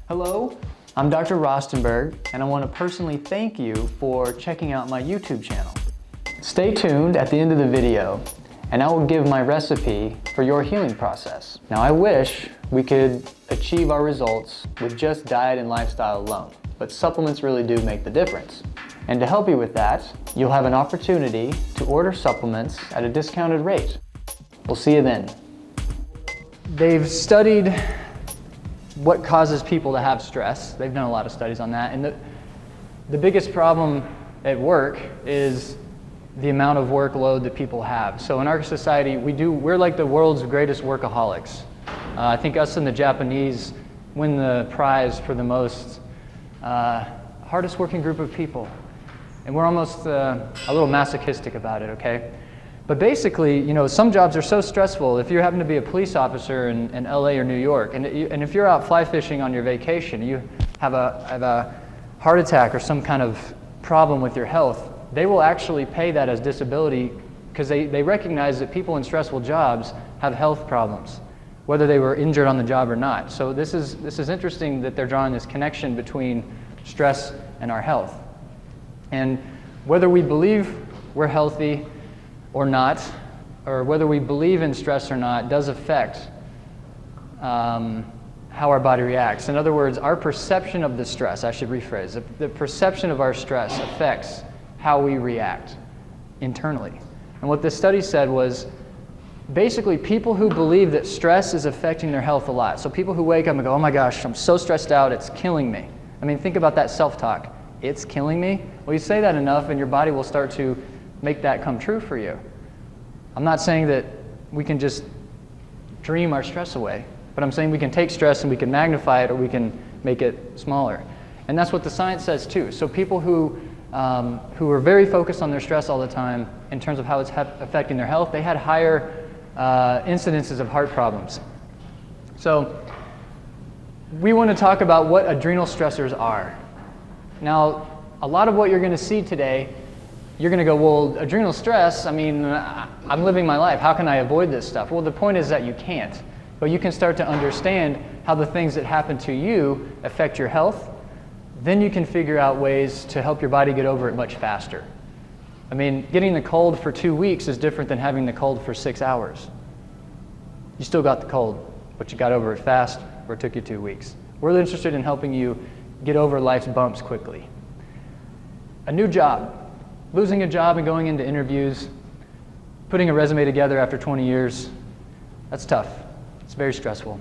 Hello, I'm Dr. Rostenberg, and I want to personally thank you for checking out my YouTube channel. Stay tuned at the end of the video, and I will give my recipe for your healing process. Now, I wish we could achieve our results with just diet and lifestyle alone, but supplements really do make the difference. And to help you with that, you'll have an opportunity to order supplements at a discounted rate. We'll see you then. They've studied what causes people to have stress. They've done a lot of studies on that. And the biggest problem at work is the amount of workload that people have. So in our society, we're like the world's greatest workaholics. I think us and the Japanese win the prize for the most hardest working group of people. And we're almost a little masochistic about it, okay? But basically, you know, some jobs are so stressful. If you happen to be a police officer in LA or New York, and if you're out fly fishing on your vacation, you have a heart attack or some kind of problem with your health, they will actually pay that as disability because they recognize that people in stressful jobs have health problems, whether they were injured on the job or not. So this is interesting that they're drawing this connection between stress and our health. And whether we believe we're healthy or not, or whether we believe in stress or not, does affect how our body reacts. In other words, our perception of the stress, I should rephrase, the perception of our stress affects how we react internally. And what this study said was, basically people who believe that stress is affecting their health a lot, so people who wake up and go, oh my gosh, I'm so stressed out, it's killing me. I mean, think about that self-talk. It's killing me. Well, you say that enough and your body will start to make that come true for you. I'm not saying that we can just dream our stress away, but I'm saying we can take stress and we can magnify it or we can make it smaller. And that's what the science says too. So people who are very focused on their stress all the time in terms of how it's affecting their health, they had higher incidences of heart problems. So we want to talk about what adrenal stressors are. Now, a lot of what you're going to see today, you're going to go, well, adrenal stress, I mean, I'm living my life. How can I avoid this stuff? Well, the point is that you can't. But you can start to understand how the things that happen to you affect your health. Then you can figure out ways to help your body get over it much faster. I mean, getting the cold for 2 weeks is different than having the cold for 6 hours. You still got the cold, but you got over it fast, or it took you 2 weeks. We're interested in helping you get over life's bumps quickly. A new job, losing a job and going into interviews, putting a resume together after 20 years, that's tough. It's very stressful.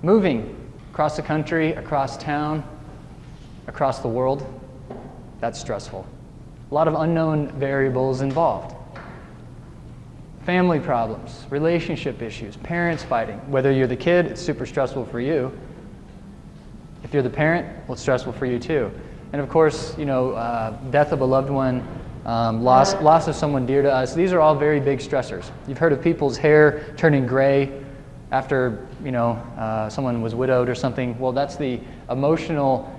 Moving across the country, across town, across the world, that's stressful. A lot of unknown variables involved. Family problems, relationship issues, parents fighting. Whether you're the kid, it's super stressful for you. If you're the parent, well, it's stressful for you too. And of course, you know, death of a loved one, loss of someone dear to us, these are all very big stressors. You've heard of people's hair turning gray after, you know, someone was widowed or something. Well, that's the emotional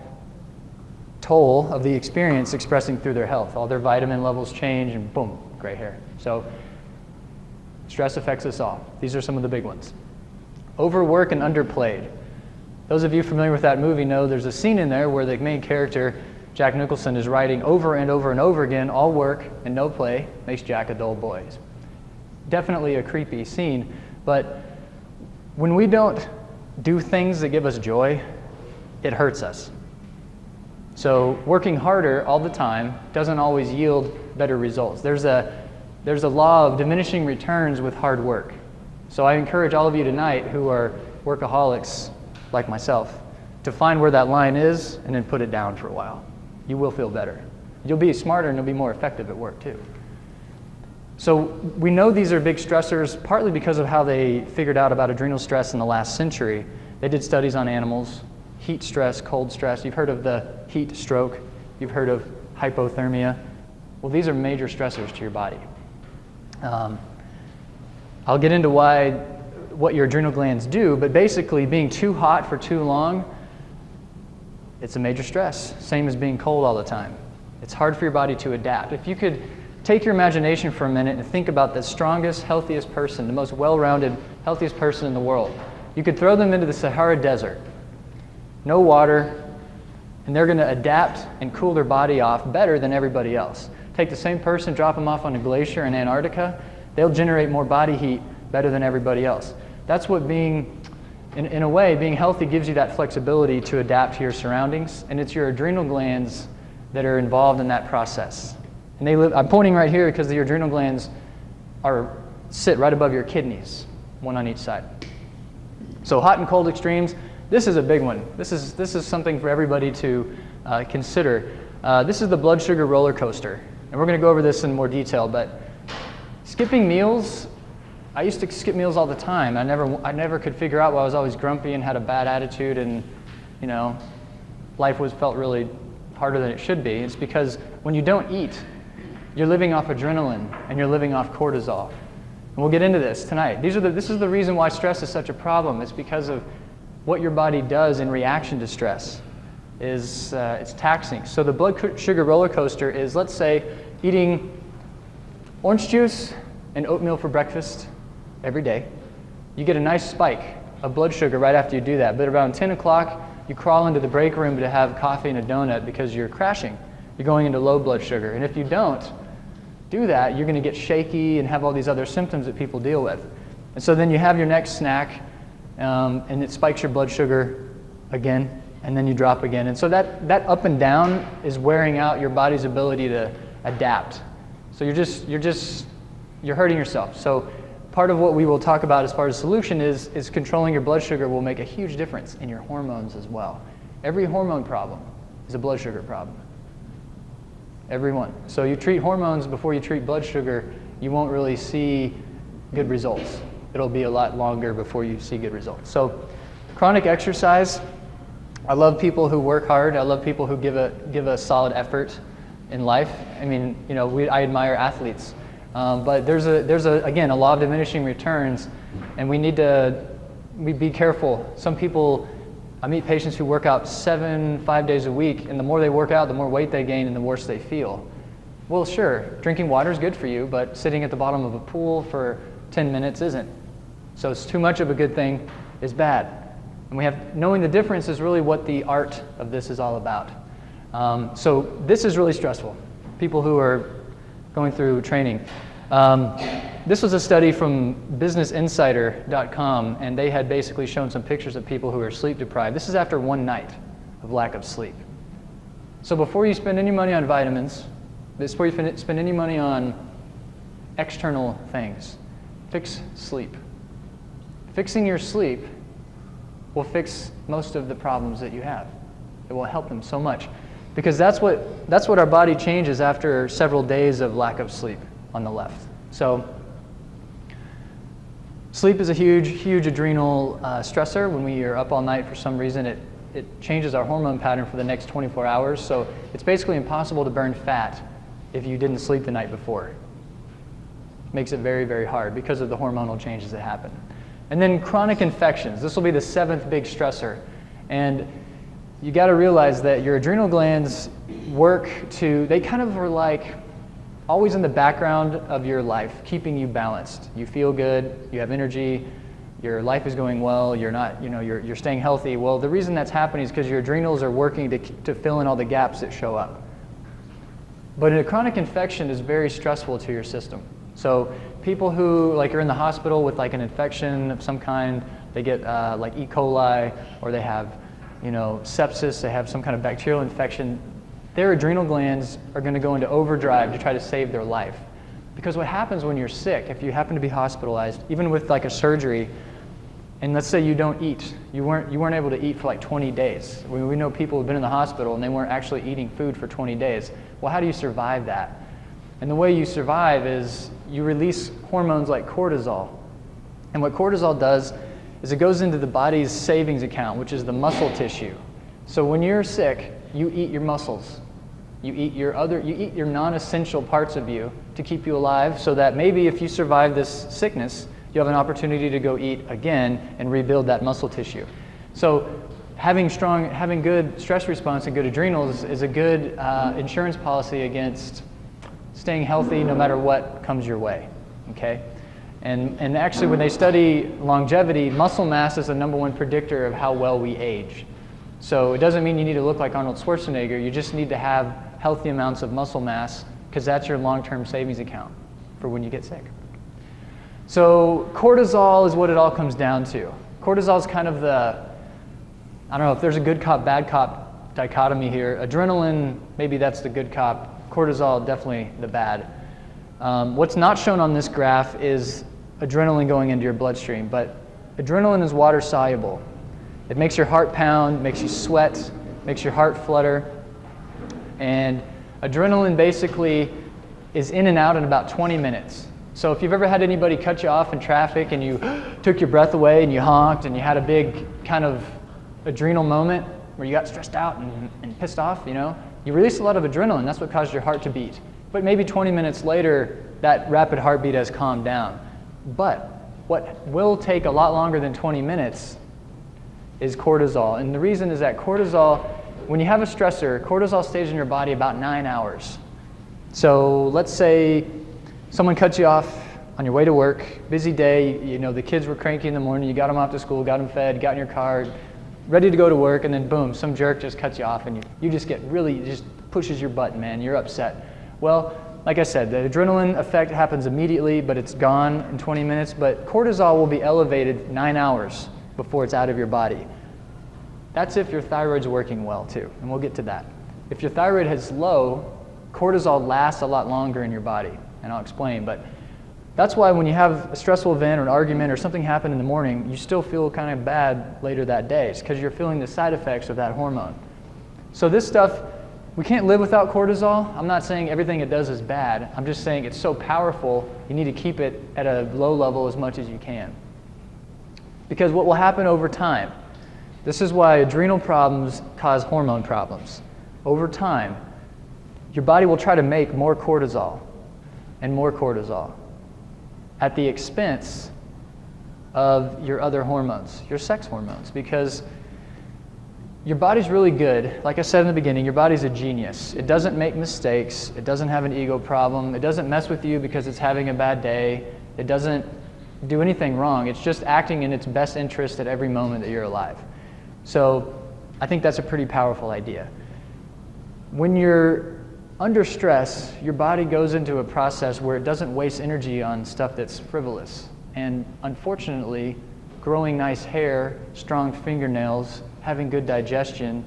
toll of the experience expressing through their health. All their vitamin levels change and boom, gray hair. So stress affects us all. These are some of the big ones. Overwork and underplayed. Those of you familiar with that movie know there's a scene in there where the main character, Jack Nicholson, is writing over and over and over again, all work and no play makes Jack a dull boy. Definitely a creepy scene, but when we don't do things that give us joy, it hurts us. So working harder all the time doesn't always yield better results. There's a law of diminishing returns with hard work. So I encourage all of you tonight who are workaholics like myself to find where that line is and then put it down for a while. You will feel better. You'll be smarter and you'll be more effective at work too. So we know these are big stressors partly because of how they figured out about adrenal stress in the last century. They did studies on animals, heat stress, cold stress. You've heard of the heat stroke. You've heard of hypothermia. Well, these are major stressors to your body. I'll get into what your adrenal glands do, but basically being too hot for too long, it's a major stress. Same as being cold all the time. It's hard for your body to adapt. If you could take your imagination for a minute and think about the strongest, healthiest person, the most well-rounded, healthiest person in the world. You could throw them into the Sahara Desert. no water, and they're going to adapt and cool their body off better than everybody else. Take the same person, drop them off on a glacier in Antarctica, they'll generate more body heat better than everybody else. That's what being, in a way, being healthy gives you that flexibility to adapt to your surroundings, and it's your adrenal glands that are involved in that process. And I'm pointing right here because your adrenal glands sit right above your kidneys, one on each side. So hot and cold extremes, this is a big one. This is something for everybody to consider. This is the blood sugar roller coaster, and we're going to go over this in more detail. But skipping meals, I used to skip meals all the time. I never could figure out why I was always grumpy and had a bad attitude, and life felt really harder than it should be. It's because when you don't eat, you're living off adrenaline and you're living off cortisol. And we'll get into this tonight. This is the reason why stress is such a problem. It's because of what your body does in reaction to stress. It's taxing. So the blood sugar roller coaster is, let's say, eating orange juice and oatmeal for breakfast every day. You get a nice spike of blood sugar right after you do that. But around 10 o'clock, you crawl into the break room to have coffee and a donut because you're crashing. You're going into low blood sugar. And if you don't do that, you're going to get shaky and have all these other symptoms that people deal with. And so then you have your next snack, and it spikes your blood sugar again, and then you drop again. And so that up and down is wearing out your body's ability to adapt. So you're hurting yourself. So part of what we will talk about as far as solution is controlling your blood sugar will make a huge difference in your hormones as well. Every hormone problem is a blood sugar problem. Every one. So you treat hormones before you treat blood sugar, you won't really see good results. It'll be a lot longer before you see good results. So chronic exercise, I love people who work hard. I love people who give a solid effort in life. I mean, I admire athletes. But there's again, a law of diminishing returns, and we need to be careful. Some people, I meet patients who work out 5 days a week, and the more they work out, the more weight they gain and the worse they feel. Well, sure, drinking water is good for you, but sitting at the bottom of a pool for 10 minutes isn't. So it's too much of a good thing is bad. And knowing the difference is really what the art of this is all about. So this is really stressful. People who are going through training. This was a study from BusinessInsider.com, and they had basically shown some pictures of people who are sleep deprived. This is after one night of lack of sleep. So before you spend any money on vitamins, before you spend any money on external things, fix sleep. Fixing your sleep will fix most of the problems that you have. It will help them so much. Because that's what our body changes after several days of lack of sleep on the left. So sleep is a huge adrenal stressor. When we are up all night for some reason, it changes our hormone pattern for the next 24 hours. So it's basically impossible to burn fat if you didn't sleep the night before. It makes it very, very hard because of the hormonal changes that happen. And then chronic infections. This will be the 7th big stressor. And you got to realize that your adrenal glands they kind of are like always in the background of your life, keeping you balanced. You feel good, you have energy, your life is going well, you're staying healthy. Well, the reason that's happening is because your adrenals are working to fill in all the gaps that show up. But a chronic infection is very stressful to your system. So people who are in the hospital with an infection of some kind, they get like E. coli, or they have sepsis, they have some kind of bacterial infection, their adrenal glands are going to go into overdrive to try to save their life. Because what happens when you're sick, if you happen to be hospitalized, even with a surgery, and let's say you don't eat, you weren't able to eat for 20 days. We know people who've been in the hospital and they weren't actually eating food for 20 days. Well, how do you survive that? And the way you survive is you release hormones like cortisol. And what cortisol does is it goes into the body's savings account, which is the muscle tissue. So when you're sick, you eat your muscles. You eat your non-essential parts of you to keep you alive, so that maybe if you survive this sickness, you have an opportunity to go eat again and rebuild that muscle tissue. So having good stress response and good adrenals is a good insurance policy against staying healthy no matter what comes your way. Okay? And actually, when they study longevity, muscle mass is the #1 predictor of how well we age. So it doesn't mean you need to look like Arnold Schwarzenegger, you just need to have healthy amounts of muscle mass, because that's your long-term savings account for when you get sick. So cortisol is what it all comes down to. Cortisol is kind of the, I don't know if there's a good cop, bad cop dichotomy here. Adrenaline, maybe that's the good cop. Cortisol, definitely the bad. What's not shown on this graph is adrenaline going into your bloodstream, but adrenaline is water soluble. It makes your heart pound, makes you sweat, makes your heart flutter, and adrenaline basically is in and out in about 20 minutes. So if you've ever had anybody cut you off in traffic and you took your breath away and you honked and you had a big kind of adrenal moment where you got stressed out and pissed off, you release a lot of adrenaline. That's what caused your heart to beat. But maybe 20 minutes later, that rapid heartbeat has calmed down. But what will take a lot longer than 20 minutes is cortisol. And the reason is that cortisol, when you have a stressor, cortisol stays in your body about 9 hours. So let's say someone cuts you off on your way to work, busy day, the kids were cranky in the morning, you got them off to school, got them fed, got in your car, ready to go to work, and then boom, some jerk just cuts you off and you just get really, just pushes your button, man, you're upset. Well, like I said, the adrenaline effect happens immediately, but it's gone in 20 minutes, but cortisol will be elevated 9 hours before it's out of your body. That's if your thyroid's working well too, and we'll get to that. If your thyroid is low, cortisol lasts a lot longer in your body, and I'll explain, but that's why when you have a stressful event or an argument or something happen in the morning, you still feel kind of bad later that day. It's because you're feeling the side effects of that hormone. So this stuff, we can't live without cortisol. I'm not saying everything it does is bad. I'm just saying it's so powerful, you need to keep it at a low level as much as you can. Because what will happen over time, this is why adrenal problems cause hormone problems. Over time, your body will try to make more cortisol and more cortisol at the expense of your other hormones, your sex hormones, because your body's really good. Like I said in the beginning, your body's a genius. It doesn't make mistakes. It doesn't have an ego problem. It doesn't mess with you because it's having a bad day. It doesn't do anything wrong. It's just acting in its best interest at every moment that you're alive. So I think that's a pretty powerful idea. When you're under stress, your body goes into a process where it doesn't waste energy on stuff that's frivolous. And unfortunately, growing nice hair, strong fingernails, having good digestion,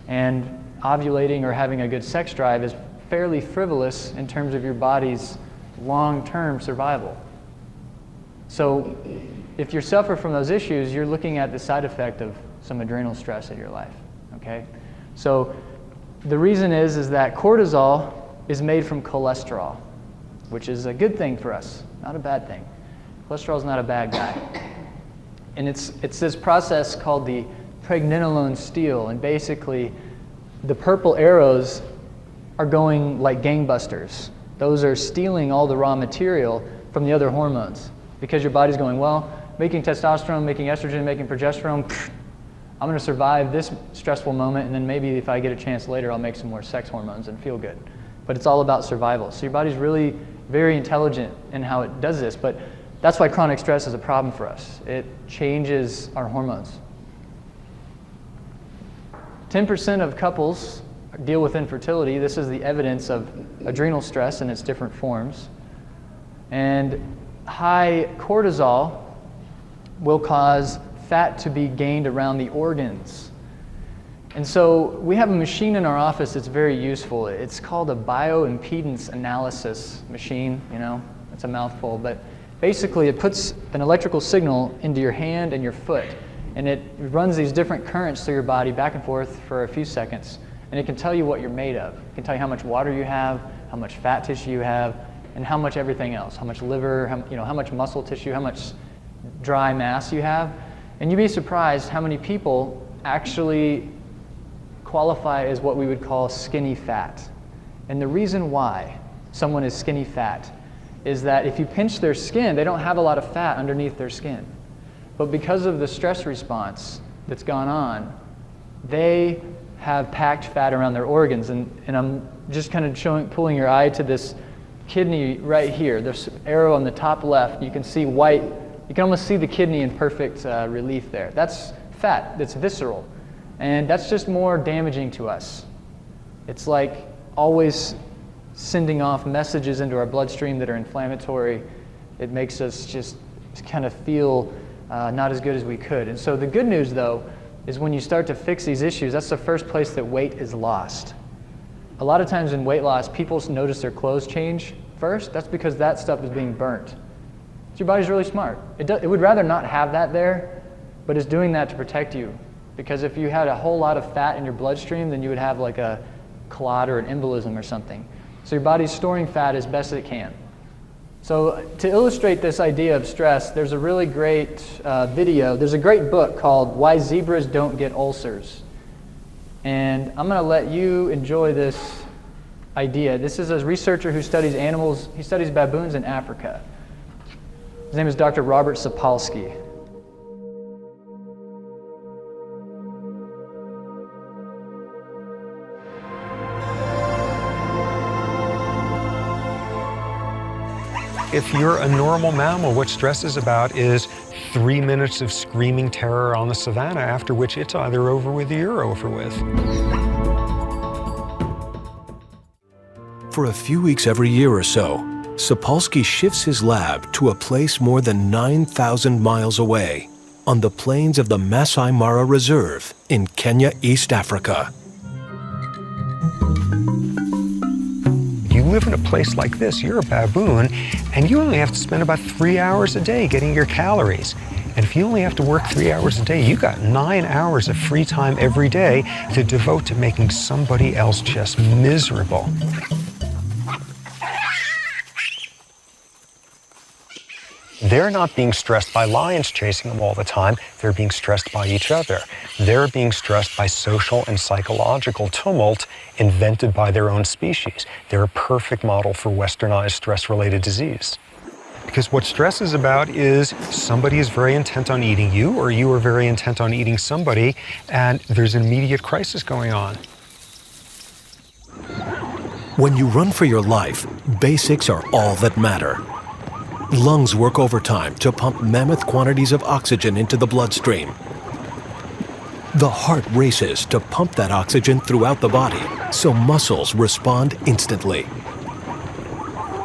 and ovulating or having a good sex drive is fairly frivolous in terms of your body's long-term survival. So if you suffer from those issues, you're looking at the side effect of some adrenal stress in your life, okay? So the reason is that cortisol is made from cholesterol, which is a good thing for us, not a bad thing. Cholesterol is not a bad guy. And it's this process called the pregnenolone steal, and basically the purple arrows are going like gangbusters. Those are stealing all the raw material from the other hormones, because your body's going, well, making testosterone, making estrogen, making progesterone, I'm going to survive this stressful moment, and then maybe if I get a chance later, I'll make some more sex hormones and feel good. But it's all about survival. So your body's really very intelligent in how it does this, but that's why chronic stress is a problem for us. It changes our hormones. 10% of couples deal with infertility. This is the evidence of adrenal stress in its different forms. And high cortisol will cause fat to be gained around the organs. And so we have a machine in our office that's very useful. It's called a bioimpedance analysis machine. It's a mouthful, but basically it puts an electrical signal into your hand and your foot, and it runs these different currents through your body back and forth for a few seconds, and it can tell you what you're made of. It can tell you how much water you have, how much fat tissue you have, and how much everything else, how much liver, how much muscle tissue, how much dry mass you have. And you'd be surprised how many people actually qualify as what we would call skinny fat. And the reason why someone is skinny fat is that if you pinch their skin, they don't have a lot of fat underneath their skin. But because of the stress response that's gone on, they have packed fat around their organs. And I'm just kind of pulling your eye to this kidney right here. This arrow on the top left, you can see white. You can almost see the kidney in perfect relief there. That's fat, that's visceral. And that's just more damaging to us. It's like always sending off messages into our bloodstream that are inflammatory. It makes us just kind of feel not as good as we could. And so the good news, though, is when you start to fix these issues, that's the first place that weight is lost. A lot of times in weight loss, people notice their clothes change first. That's because that stuff is being burnt. So your body's really smart. It would rather not have that there, but it's doing that to protect you. Because if you had a whole lot of fat in your bloodstream, then you would have like a clot or an embolism or something. So your body's storing fat as best it can. So to illustrate this idea of stress, there's a really great video. There's a great book called Why Zebras Don't Get Ulcers. And I'm going to let you enjoy this idea. This is a researcher who studies animals. He studies baboons in Africa. His name is Dr. Robert Sapolsky. If you're a normal mammal, what stress is about is 3 minutes of screaming terror on the savannah, after which it's either over with or you're over with. For a few weeks every year or so, Sapolsky shifts his lab to a place more than 9,000 miles away on the plains of the Masai Mara Reserve in Kenya, East Africa. You live in a place like this, you're a baboon, and you only have to spend about 3 hours a day getting your calories. And if you only have to work 3 hours a day, you got 9 hours of free time every day to devote to making somebody else just miserable. They're not being stressed by lions chasing them all the time. They're being stressed by each other. They're being stressed by social and psychological tumult invented by their own species. They're a perfect model for westernized stress-related disease. Because what stress is about is somebody is very intent on eating you, or you are very intent on eating somebody, and there's an immediate crisis going on. When you run for your life, basics are all that matter. Lungs work overtime to pump mammoth quantities of oxygen into the bloodstream. The heart races to pump that oxygen throughout the body, so muscles respond instantly.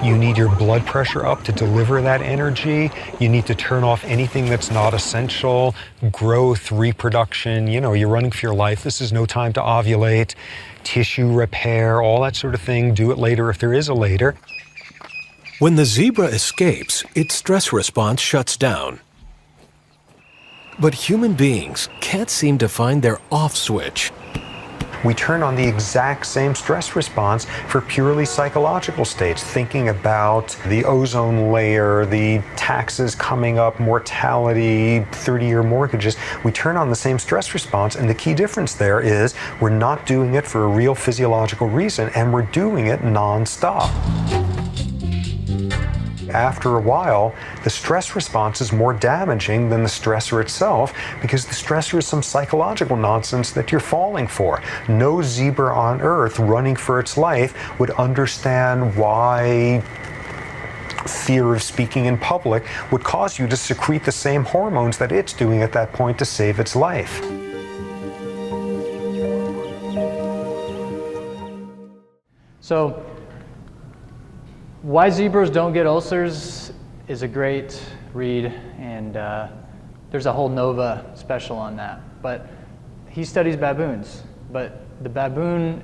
You need your blood pressure up to deliver that energy. You need to turn off anything that's not essential. Growth, reproduction, you're running for your life. This is no time to ovulate. Tissue repair, all that sort of thing. Do it later if there is a later. When the zebra escapes, its stress response shuts down. But human beings can't seem to find their off switch. We turn on the exact same stress response for purely psychological states, thinking about the ozone layer, the taxes coming up, mortality, 30-year mortgages. We turn on the same stress response, and the key difference there is we're not doing it for a real physiological reason, and we're doing it nonstop. After a while, the stress response is more damaging than the stressor itself, because the stressor is some psychological nonsense that you're falling for. No zebra on Earth running for its life would understand why fear of speaking in public would cause you to secrete the same hormones that it's doing at that point to save its life. So, Why Zebras Don't Get Ulcers is a great read, and there's a whole Nova special on that. But he studies baboons, but the baboon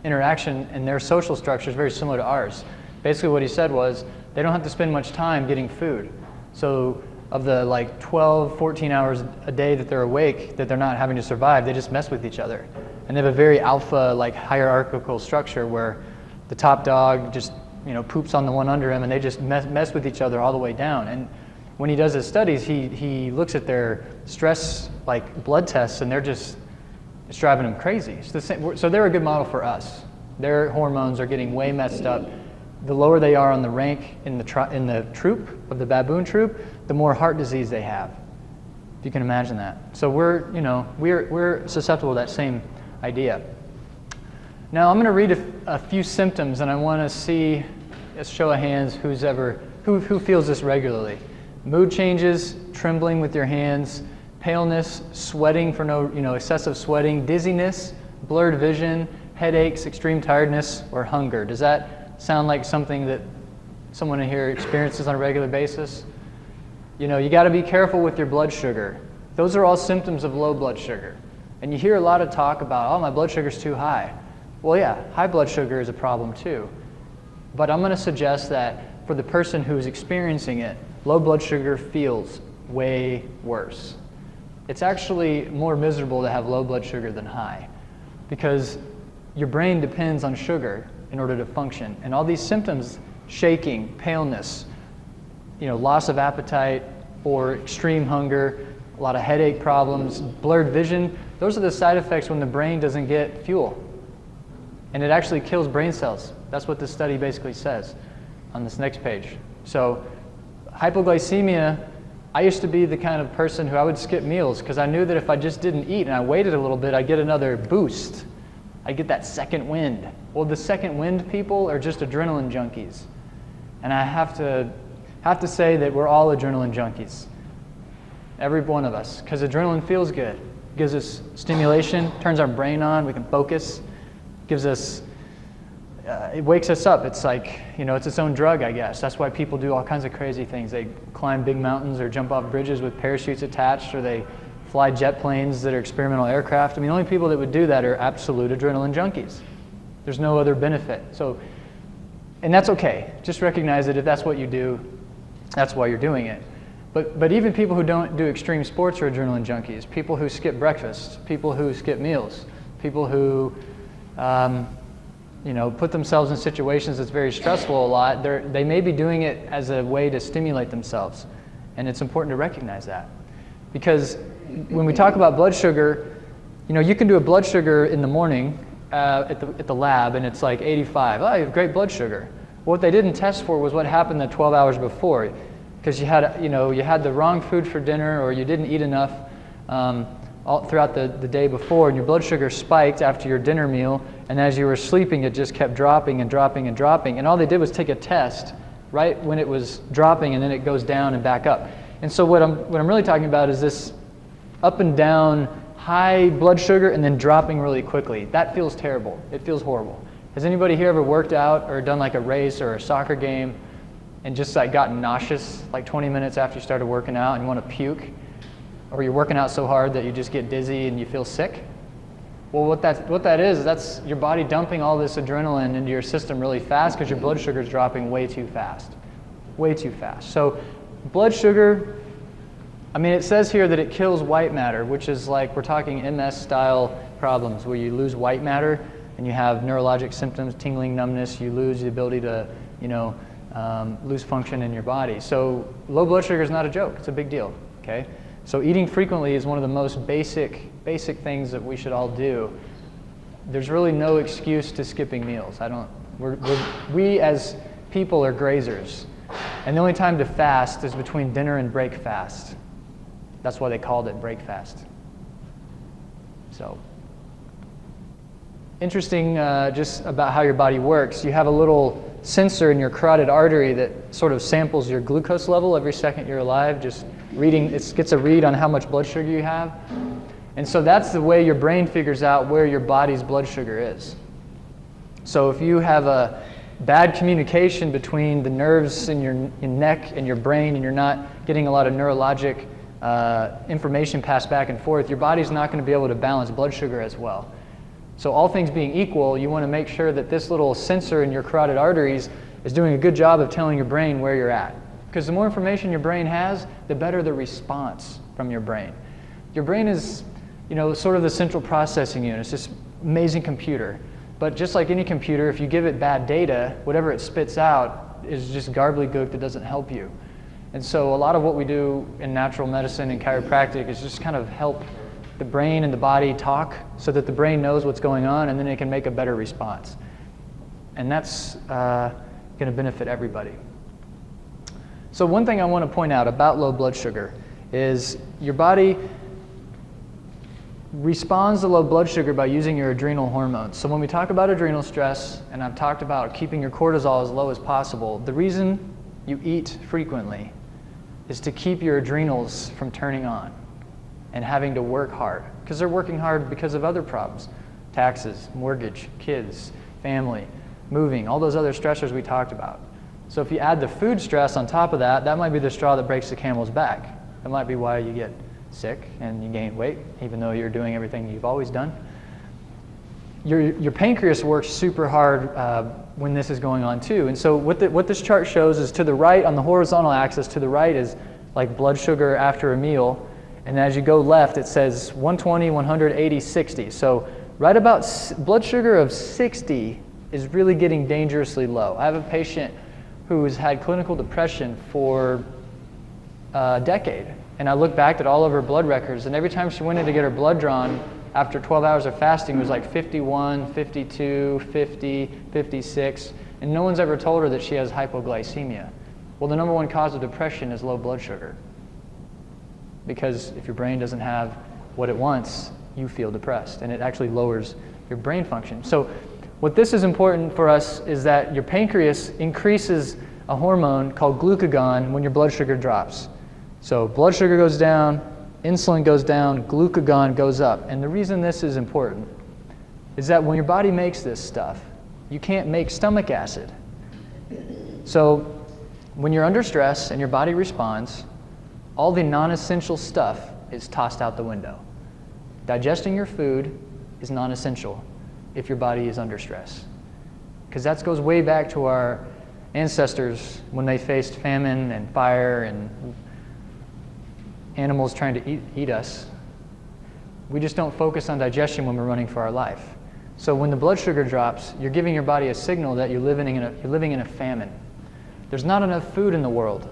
interaction and their social structure is very similar to ours. Basically what he said was they don't have to spend much time getting food. So of the 12, 14 hours a day that they're awake, that they're not having to survive, they just mess with each other. And they have a very alpha, hierarchical structure where the top dog just poops on the one under him, and they just mess with each other all the way down. And when he does his studies, he looks at their stress, blood tests, and it's driving them crazy. It's the same, so they're a good model for us. Their hormones are getting way messed up. The lower they are on the rank in the troop of the baboon troop, the more heart disease they have. If you can imagine that. So we're susceptible to that same idea. Now I'm going to read a few symptoms, and I want to see a show of hands who feels this regularly. Mood changes, trembling with your hands, paleness, sweating for no, excessive sweating, dizziness, blurred vision, headaches, extreme tiredness, or hunger. Does that sound like something that someone in here experiences on a regular basis? You got to be careful with your blood sugar. Those are all symptoms of low blood sugar. And you hear a lot of talk about, oh, my blood sugar's too high. Well, yeah, high blood sugar is a problem too. But I'm going to suggest that for the person who's experiencing it, low blood sugar feels way worse. It's actually more miserable to have low blood sugar than high, because your brain depends on sugar in order to function. And all these symptoms, shaking, paleness, loss of appetite or extreme hunger, a lot of headache problems, blurred vision, those are the side effects when the brain doesn't get fuel. And it actually kills brain cells. That's what this study basically says on this next page. So hypoglycemia, I used to be the kind of person who I would skip meals because I knew that if I just didn't eat and I waited a little bit, I'd get another boost. I'd get that second wind. Well, the second wind people are just adrenaline junkies. And I have to say that we're all adrenaline junkies. Every one of us, because adrenaline feels good. It gives us stimulation, turns our brain on, we can focus, gives us, it wakes us up. It's like, it's its own drug, I guess. That's why people do all kinds of crazy things. They climb big mountains or jump off bridges with parachutes attached, or they fly jet planes that are experimental aircraft. I mean, the only people that would do that are absolute adrenaline junkies. There's no other benefit. So, and that's okay. Just recognize that if that's what you do, that's why you're doing it. But even people who don't do extreme sports are adrenaline junkies. People who skip breakfast, people who skip meals, people who put themselves in situations that's very stressful a lot, they may be doing it as a way to stimulate themselves. And it's important to recognize that. Because when we talk about blood sugar, you can do a blood sugar in the morning at the lab and it's like 85. Oh, you have great blood sugar. What they didn't test for was what happened the 12 hours before. Because you had the wrong food for dinner, or you didn't eat enough all throughout the day before, and your blood sugar spiked after your dinner meal, and as you were sleeping it just kept dropping and dropping and dropping, and all they did was take a test right when it was dropping, and then it goes down and back up. And so what I'm really talking about is this up and down high blood sugar and then dropping really quickly. That feels terrible. It feels horrible. Has anybody here ever worked out or done like a race or a soccer game and just like gotten nauseous like 20 minutes after you started working out and you want to puke? Or you're working out so hard that you just get dizzy and you feel sick? Well, what that is that's your body dumping all this adrenaline into your system really fast because your blood sugar is dropping way too fast. Way too fast. So blood sugar, it says here that it kills white matter, which is like we're talking MS-style problems where you lose white matter and you have neurologic symptoms, tingling, numbness, you lose the ability to, lose function in your body. So low blood sugar is not a joke. It's a big deal. Okay. So eating frequently is one of the most basic things that we should all do. There's really no excuse to skipping meals. We as people are grazers, and the only time to fast is between dinner and break fast. That's why they called it break fast. So, interesting just about how your body works. You have a little sensor in your carotid artery that sort of samples your glucose level every second you're alive, just reading, it gets a read on how much blood sugar you have. And so that's the way your brain figures out where your body's blood sugar is. So if you have a bad communication between the nerves in your neck and your brain, and you're not getting a lot of neurologic information passed back and forth, your body's not going to be able to balance blood sugar as well. So all things being equal, you want to make sure that this little sensor in your carotid arteries is doing a good job of telling your brain where you're at. Because the more information your brain has, the better the response from your brain. Your brain is, sort of the central processing unit. It's this amazing computer. But just like any computer, if you give it bad data, whatever it spits out is just gobbledygook that doesn't help you. And so a lot of what we do in natural medicine and chiropractic is just kind of help the brain and the body talk so that the brain knows what's going on and then it can make a better response. And that's going to benefit everybody. So one thing I want to point out about low blood sugar is your body responds to low blood sugar by using your adrenal hormones. So when we talk about adrenal stress, and I've talked about keeping your cortisol as low as possible, the reason you eat frequently is to keep your adrenals from turning on. and having to work hard, because they're working hard because of other problems. Taxes, mortgage, kids, family, moving, all those other stressors we talked about. So if you add the food stress on top of that, that might be the straw that breaks the camel's back. That might be why you get sick and you gain weight, even though you're doing everything you've always done. Your pancreas works super hard when this is going on too. And so what this chart shows is, to the right on the horizontal axis, to the right is like blood sugar after a meal. And as you go left, it says 120, 180, 60. So right about blood sugar of 60 is really getting dangerously low. I have a patient who has had clinical depression for a decade. And I look back at all of her blood records, and every time she went in to get her blood drawn after 12 hours of fasting, it was like 51, 52, 50, 56. And no one's ever told her that she has hypoglycemia. Well, the number one cause of depression is low blood sugar. Because if your brain doesn't have what it wants, you feel depressed, and it actually lowers your brain function. So what this is important for us is that your pancreas increases a hormone called glucagon when your blood sugar drops. So blood sugar goes down, insulin goes down, glucagon goes up. And the reason this is important is that when your body makes this stuff, you can't make stomach acid. So when you're under stress and your body responds, all the non-essential stuff is tossed out the window. Digesting your food is non-essential if your body is under stress. Because that goes way back to our ancestors when they faced famine and fire and animals trying to eat us. We just don't focus on digestion when we're running for our life. So when the blood sugar drops, you're giving your body a signal that you're living in a famine. There's not enough food in the world.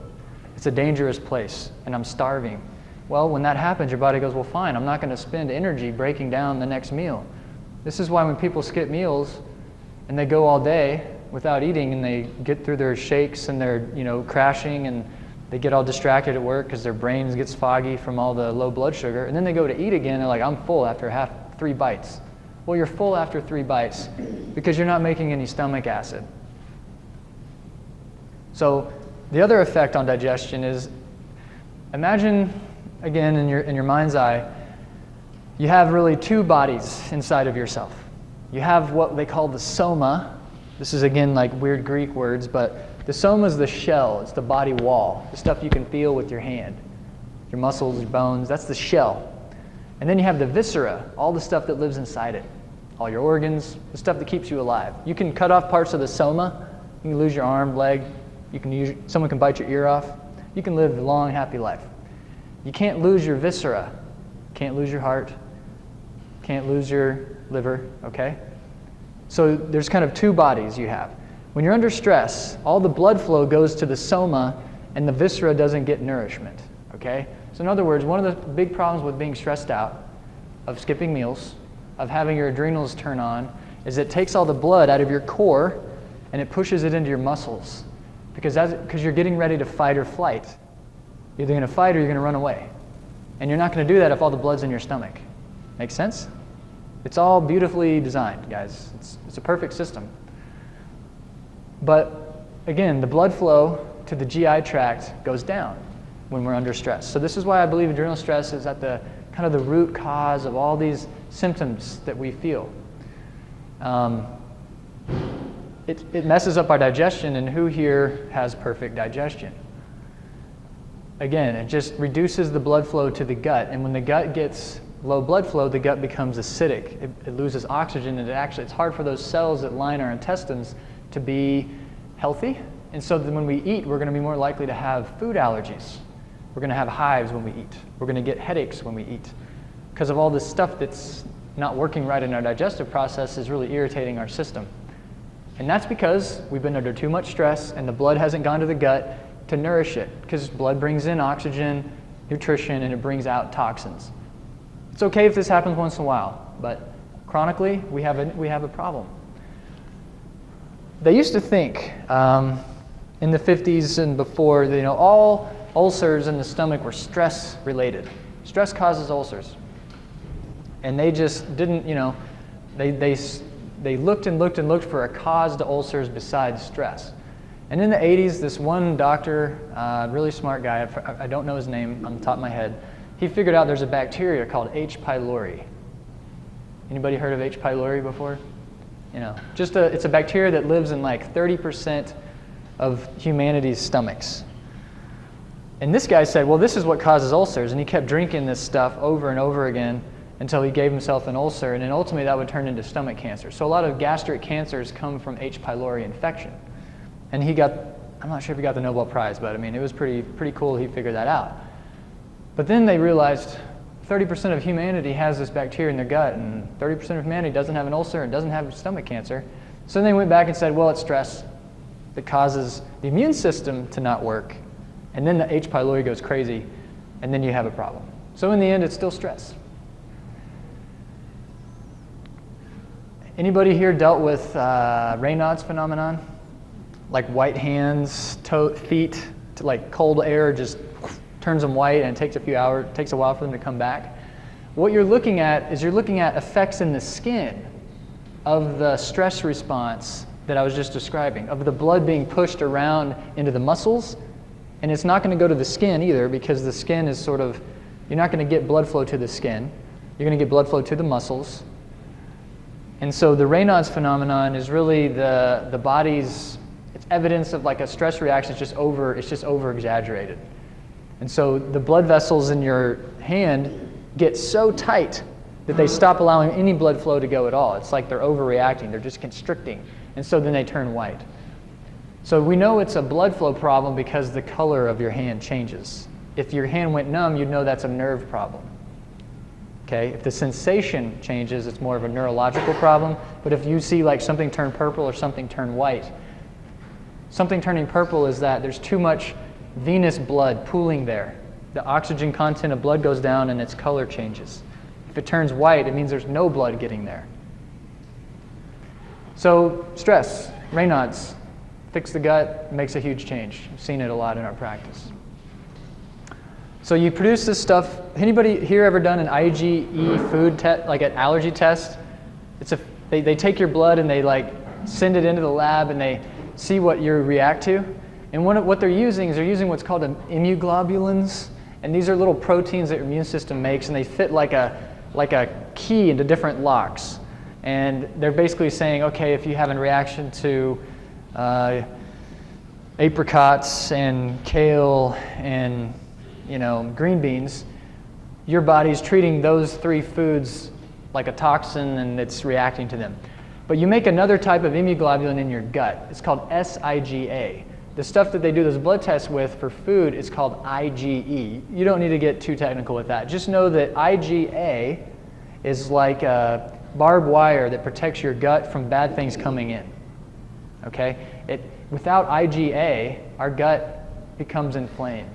It's a dangerous place, and I'm starving. Well, when that happens, your body goes, well, fine, I'm not going to spend energy breaking down the next meal. This is why when people skip meals and they go all day without eating, and they get through their shakes and they're crashing, and they get all distracted at work because their brains gets foggy from all the low blood sugar, and then they go to eat again, they're like, I'm full after 3 bites. Well, you're full after 3 bites because you're not making any stomach acid. So the other effect on digestion is, imagine, again, in your mind's eye, you have really 2 bodies inside of yourself. You have what they call the soma. This is, again, like weird Greek words, but the soma is the shell. It's the body wall, the stuff you can feel with your hand, your muscles, your bones. That's the shell. And then you have the viscera, all the stuff that lives inside it, all your organs, the stuff that keeps you alive. You can cut off parts of the soma. You can lose your arm, leg. Someone can bite your ear off. You can live a long, happy life. You can't lose your viscera. Can't lose your heart. Can't lose your liver, okay? So there's kind of 2 bodies you have. When you're under stress, all the blood flow goes to the soma, and the viscera doesn't get nourishment, okay? So in other words, one of the big problems with being stressed out, of skipping meals, of having your adrenals turn on, is it takes all the blood out of your core and it pushes it into your muscles. Because you're getting ready to fight or flight. You're either going to fight or you're going to run away. And you're not going to do that if all the blood's in your stomach. Make sense? It's all beautifully designed, guys. It's a perfect system. But again, the blood flow to the GI tract goes down when we're under stress. So this is why I believe adrenal stress is at the kind of the root cause of all these symptoms that we feel. It messes up our digestion, and who here has perfect digestion? Again, it just reduces the blood flow to the gut, and when the gut gets low blood flow, the gut becomes acidic. It loses oxygen, and it's hard for those cells that line our intestines to be healthy. And so then when we eat, we're going to be more likely to have food allergies. We're going to have hives when we eat. We're going to get headaches when we eat. Because of all this stuff that's not working right in our digestive process is really irritating our system. And that's because we've been under too much stress and the blood hasn't gone to the gut to nourish it. Because blood brings in oxygen, nutrition, and it brings out toxins. It's okay if this happens once in a while, but chronically, we have a problem. They used to think in the 50s and before, all ulcers in the stomach were stress related. Stress causes ulcers. And they just didn't, they looked and looked and looked for a cause to ulcers besides stress. And in the 80s, this one doctor, really smart guy, I don't know his name on the top of my head, he figured out there's a bacteria called H. pylori. Anybody heard of H. pylori before? You know, it's a bacteria that lives in like 30% of humanity's stomachs. And this guy said, well, this is what causes ulcers, and he kept drinking this stuff over and over again until he gave himself an ulcer, and then ultimately that would turn into stomach cancer. So a lot of gastric cancers come from H. pylori infection. And he got, I'm not sure if he got the Nobel Prize, but I mean, it was pretty cool he figured that out. But then they realized 30% of humanity has this bacteria in their gut, and 30% of humanity doesn't have an ulcer and doesn't have stomach cancer. So then they went back and said, well, it's stress that causes the immune system to not work. And then the H. pylori goes crazy, and then you have a problem. So in the end, it's still stress. Anybody here dealt with Raynaud's phenomenon? Like white hands, feet, like cold air just turns them white, and it takes a few hours, takes a while for them to come back. What you're looking at is you're looking at effects in the skin of the stress response that I was just describing, of the blood being pushed around into the muscles. And it's not going to go to the skin either, because the skin is sort of, you're not going to get blood flow to the skin. You're going to get blood flow to the muscles. And so the Raynaud's phenomenon is really the body's, it's evidence of like a stress reaction. It's just over exaggerated. And so the blood vessels in your hand get so tight that they stop allowing any blood flow to go at all. It's like they're overreacting. They're just constricting. And so then they turn white. So we know it's a blood flow problem because the color of your hand changes. If your hand went numb, you'd know that's a nerve problem. Okay? If the sensation changes, it's more of a neurological problem. But if you see like something turn purple or something turn white, something turning purple is that there's too much venous blood pooling there. The oxygen content of blood goes down and its color changes. If it turns white, it means there's no blood getting there. So stress, Raynaud's, fix the gut, makes a huge change. We've seen it a lot in our practice. So you produce this stuff. Anybody here ever done an IgE food test, like an allergy test? They take your blood and they like send it into the lab and they see what you react to. And what they're using is what's called immunoglobulins. And these are little proteins that your immune system makes, and they fit like a key into different locks. And they're basically saying, okay, if you have a reaction to apricots and kale and green beans, your body's treating those three foods like a toxin and it's reacting to them. But you make another type of immunoglobulin in your gut. It's called SIGA. The stuff that they do those blood tests with for food is called IgE. You don't need to get too technical with that. Just know that IgA is like a barbed wire that protects your gut from bad things coming in. Okay? Without IgA, our gut becomes inflamed.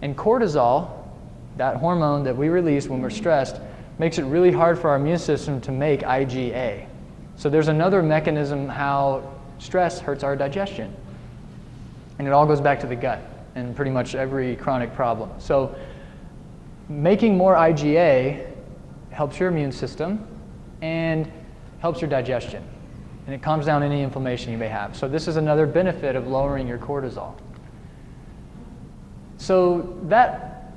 And cortisol, that hormone that we release when we're stressed, makes it really hard for our immune system to make IgA. So there's another mechanism how stress hurts our digestion. And it all goes back to the gut in pretty much every chronic problem. So making more IgA helps your immune system and helps your digestion. And it calms down any inflammation you may have. So this is another benefit of lowering your cortisol. So that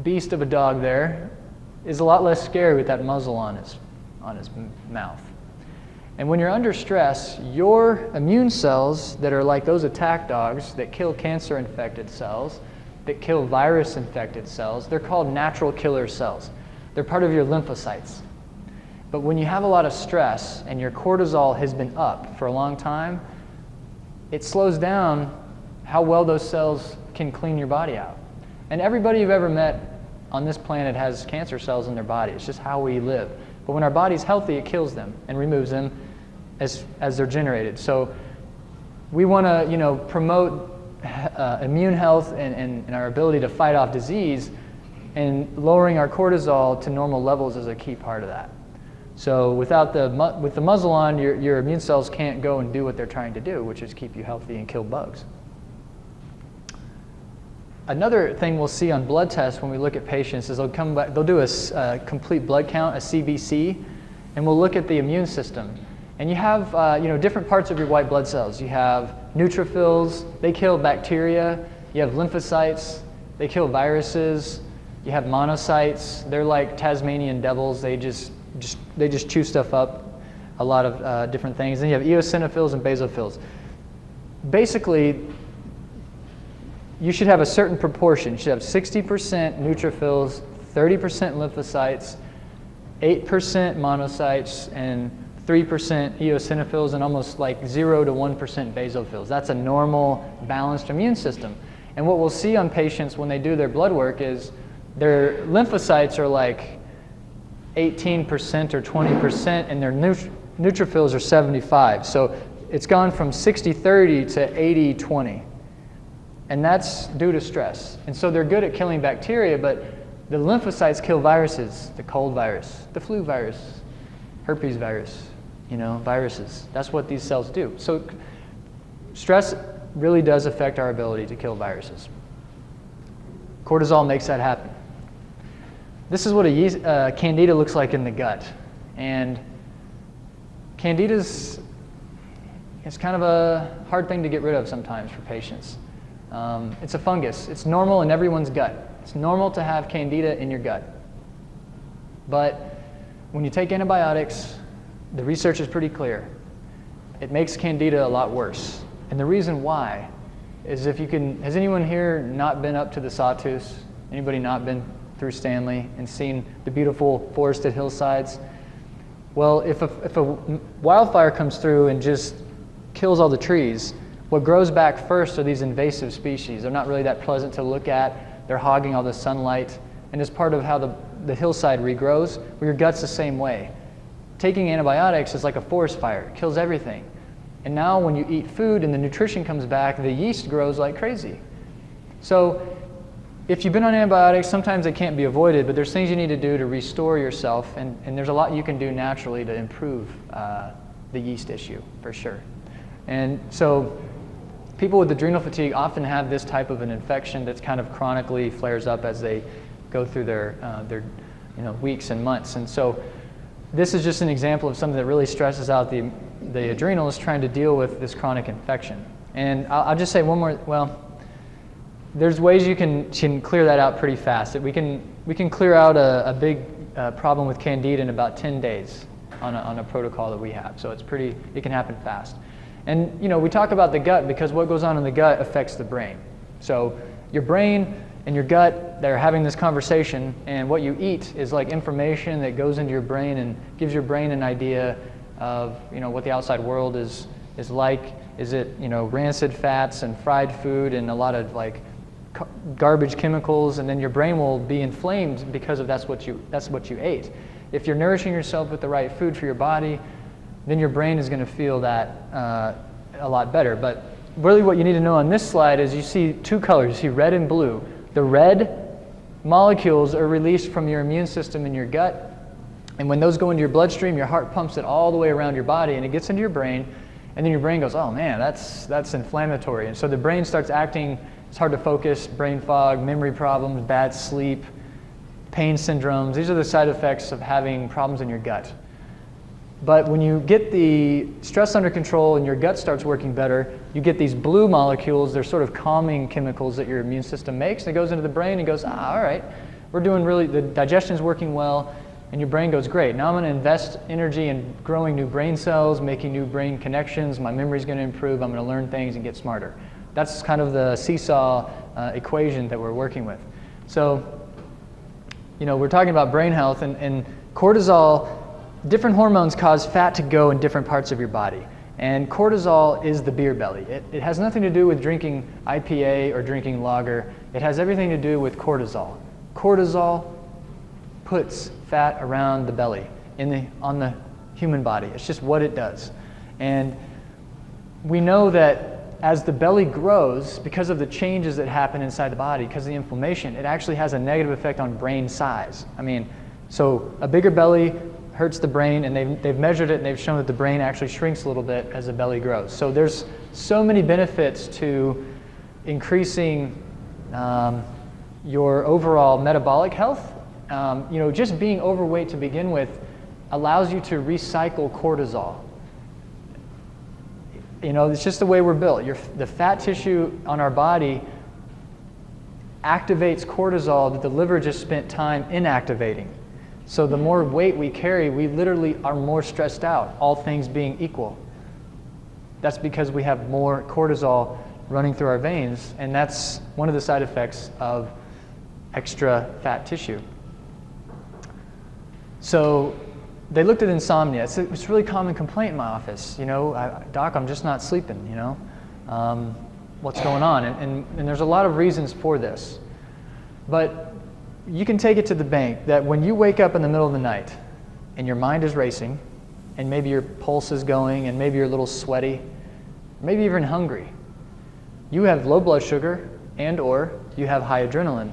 beast of a dog there is a lot less scary with that muzzle on his mouth. And when you're under stress, your immune cells that are like those attack dogs that kill cancer-infected cells, that kill virus-infected cells, they're called natural killer cells. They're part of your lymphocytes. But when you have a lot of stress and your cortisol has been up for a long time, it slows down how well those cells can clean your body out. And everybody you've ever met on this planet has cancer cells in their body. It's just how we live. But when our body's healthy, it kills them and removes them as they're generated. So we want to promote immune health and our ability to fight off disease, and lowering our cortisol to normal levels is a key part of that. So with the muzzle on, your immune cells can't go and do what they're trying to do, which is keep you healthy and kill bugs. Another thing we'll see on blood tests when we look at patients is they'll do a complete blood count, a CBC, and we'll look at the immune system. And you have different parts of your white blood cells. You have neutrophils, they kill bacteria. You have lymphocytes, they kill viruses. You have monocytes. They're like Tasmanian devils. They just chew stuff up, a lot of different things. Then you have eosinophils and basophils. Basically, you should have a certain proportion. You should have 60% neutrophils, 30% lymphocytes, 8% monocytes, and 3% eosinophils, and almost like 0 to 1% basophils. That's a normal, balanced immune system. And what we'll see on patients when they do their blood work is their lymphocytes are like 18% or 20%, and their neutrophils are 75. So it's gone from 60-30 to 80-20. And that's due to stress. And so they're good at killing bacteria, but the lymphocytes kill viruses, the cold virus, the flu virus, herpes virus, viruses. That's what these cells do. So stress really does affect our ability to kill viruses. Cortisol makes that happen. This is what a Candida looks like in the gut. And Candida's, it's kind of a hard thing to get rid of sometimes for patients. It's a fungus. It's normal in everyone's gut. It's normal to have Candida in your gut. But when you take antibiotics, the research is pretty clear. It makes Candida a lot worse. And the reason why is has anyone here not been up to the Sawtooth? Anybody not been through Stanley and seen the beautiful forested hillsides? Well, if a wildfire comes through and just kills all the trees, what grows back first are these invasive species. They're not really that pleasant to look at. They're hogging all the sunlight. And it's part of how the hillside regrows. Well, your gut's the same way. Taking antibiotics is like a forest fire. It kills everything. And now when you eat food and the nutrition comes back, the yeast grows like crazy. So if you've been on antibiotics, sometimes they can't be avoided, but there's things you need to do to restore yourself. And there's a lot you can do naturally to improve the yeast issue, for sure. And so people with adrenal fatigue often have this type of an infection that's kind of chronically flares up as they go through their weeks and months. And so this is just an example of something that really stresses out the adrenals trying to deal with this chronic infection. And I'll just say one more, there's ways you can clear that out pretty fast. We can clear out a big problem with Candida in about 10 days on a protocol that we have. So it can happen fast. And we talk about the gut because what goes on in the gut affects the brain. So your brain and your gut, they're having this conversation, and what you eat is like information that goes into your brain and gives your brain an idea of what the outside world is like. Is it rancid fats and fried food and a lot of like garbage chemicals, and then your brain will be inflamed because of that's what you ate. If you're nourishing yourself with the right food for your body, then your brain is going to feel that a lot better. But really what you need to know on this slide is you see two colors. You see red and blue. The red molecules are released from your immune system in your gut, and when those go into your bloodstream, your heart pumps it all the way around your body, and it gets into your brain, and then your brain goes, oh man, that's inflammatory. And so the brain starts acting, it's hard to focus, brain fog, memory problems, bad sleep, pain syndromes. These are the side effects of having problems in your gut. But when you get the stress under control and your gut starts working better, you get these blue molecules. They're sort of calming chemicals that your immune system makes. And it goes into the brain and goes, all right, the digestion's working well, and your brain goes, great. Now I'm going to invest energy in growing new brain cells, making new brain connections. My memory's going to improve. I'm going to learn things and get smarter. That's kind of the seesaw equation that we're working with. So, we're talking about brain health, and cortisol. Different hormones cause fat to go in different parts of your body. And cortisol is the beer belly. It has nothing to do with drinking IPA or drinking lager. It has everything to do with cortisol. Cortisol puts fat around the belly on the human body. It's just what it does. And we know that as the belly grows, because of the changes that happen inside the body, because of the inflammation, it actually has a negative effect on brain size. So a bigger belly hurts the brain, and they've measured it, and they've shown that the brain actually shrinks a little bit as the belly grows. So there's so many benefits to increasing your overall metabolic health. Just being overweight to begin with allows you to recycle cortisol. It's just the way we're built. The fat tissue on our body activates cortisol that the liver just spent time inactivating. So the more weight we carry, we literally are more stressed out, all things being equal. That's because we have more cortisol running through our veins, and that's one of the side effects of extra fat tissue. So they looked at insomnia. It's a really common complaint in my office. You know, doc, I'm just not sleeping, you know. What's going on? And there's a lot of reasons for this. But you can take it to the bank that when you wake up in the middle of the night and your mind is racing, and maybe your pulse is going, and maybe you're a little sweaty, maybe even hungry, you have low blood sugar and or you have high adrenaline.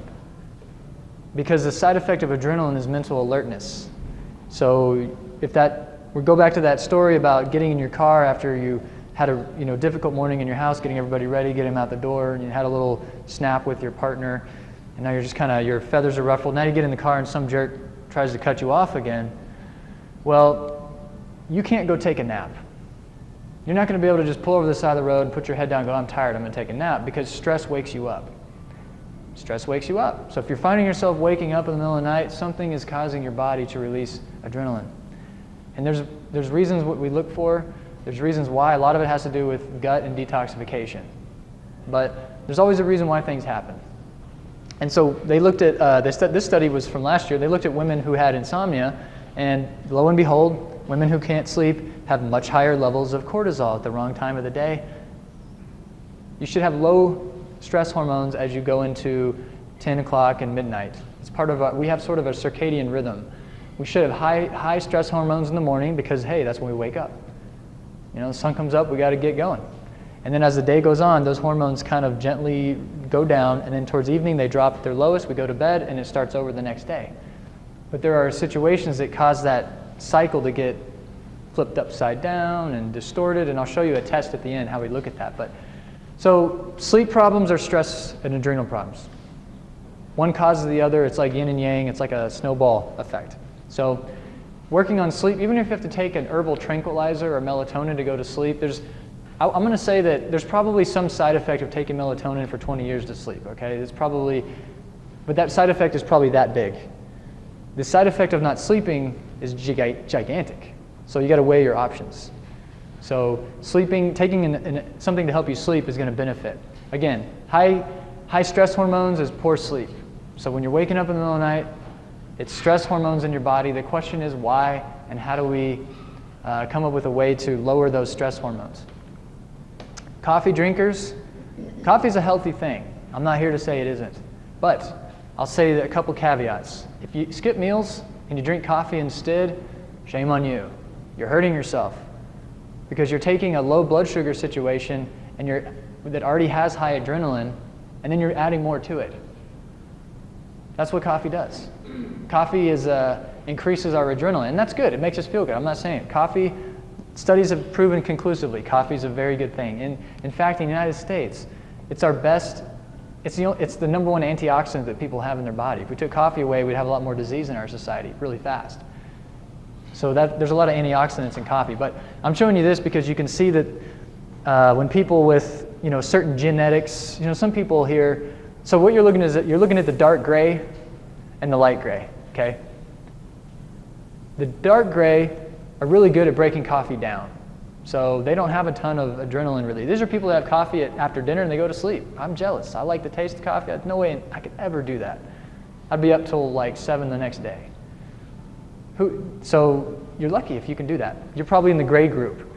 Because the side effect of adrenaline is mental alertness. So if we go back to that story about getting in your car after you had a difficult morning in your house, getting everybody ready, getting them out the door, and you had a little snap with your partner, and now you're just your feathers are ruffled. Now you get in the car and some jerk tries to cut you off again. Well, you can't go take a nap. You're not going to be able to just pull over the side of the road and put your head down and go, I'm tired, I'm going to take a nap, because stress wakes you up. Stress wakes you up. So if you're finding yourself waking up in the middle of the night, something is causing your body to release adrenaline. And there's reasons what we look for. There's reasons why. A lot of it has to do with gut and detoxification. But there's always a reason why things happen. And so they looked at, this study was from last year, they looked at women who had insomnia, and lo and behold, women who can't sleep have much higher levels of cortisol at the wrong time of the day. You should have low stress hormones as you go into 10 o'clock and midnight. It's part of we have sort of a circadian rhythm. We should have high stress hormones in the morning because, hey, that's when we wake up. You know, the sun comes up, we got to get going. And then as the day goes on, those hormones kind of gently go down, and then towards evening they drop at their lowest, we go to bed, and it starts over the next day. But there are situations that cause that cycle to get flipped upside down and distorted, and I'll show you a test at the end how we look at that. But so sleep problems are stress and adrenal problems. One causes the other. It's like yin and yang. It's like a snowball effect. So working on sleep, even if you have to take an herbal tranquilizer or melatonin to go to sleep, I'm going to say that there's probably some side effect of taking melatonin for 20 years to sleep, okay? But that side effect is probably that big. The side effect of not sleeping is gigantic. So you got to weigh your options. So sleeping, taking something to help you sleep is going to benefit. Again, high stress hormones is poor sleep. So when you're waking up in the middle of the night, it's stress hormones in your body. The question is why, and how do we come up with a way to lower those stress hormones? Coffee drinkers, coffee's a healthy thing. I'm not here to say it isn't. But I'll say a couple caveats. If you skip meals and you drink coffee instead, shame on you. You're hurting yourself because you're taking a low blood sugar situation that already has high adrenaline, and then you're adding more to it. That's what coffee does. Coffee increases our adrenaline, and that's good. It makes us feel good. I'm not saying it. Coffee, studies have proven conclusively, coffee is a very good thing. In fact, in the United States, it's our best. It's the number one antioxidant that people have in their body. If we took coffee away, we'd have a lot more disease in our society really fast. So there's a lot of antioxidants in coffee. But I'm showing you this because you can see that when people with certain genetics, some people here. So what you're looking at you're looking at the dark gray and the light gray. Okay. The dark gray are really good at breaking coffee down. So they don't have a ton of adrenaline release. These are people that have coffee after dinner and they go to sleep. I'm jealous. I like the taste of coffee. There's no way I could ever do that. I'd be up till like 7 the next day. So you're lucky if you can do that. You're probably in the gray group,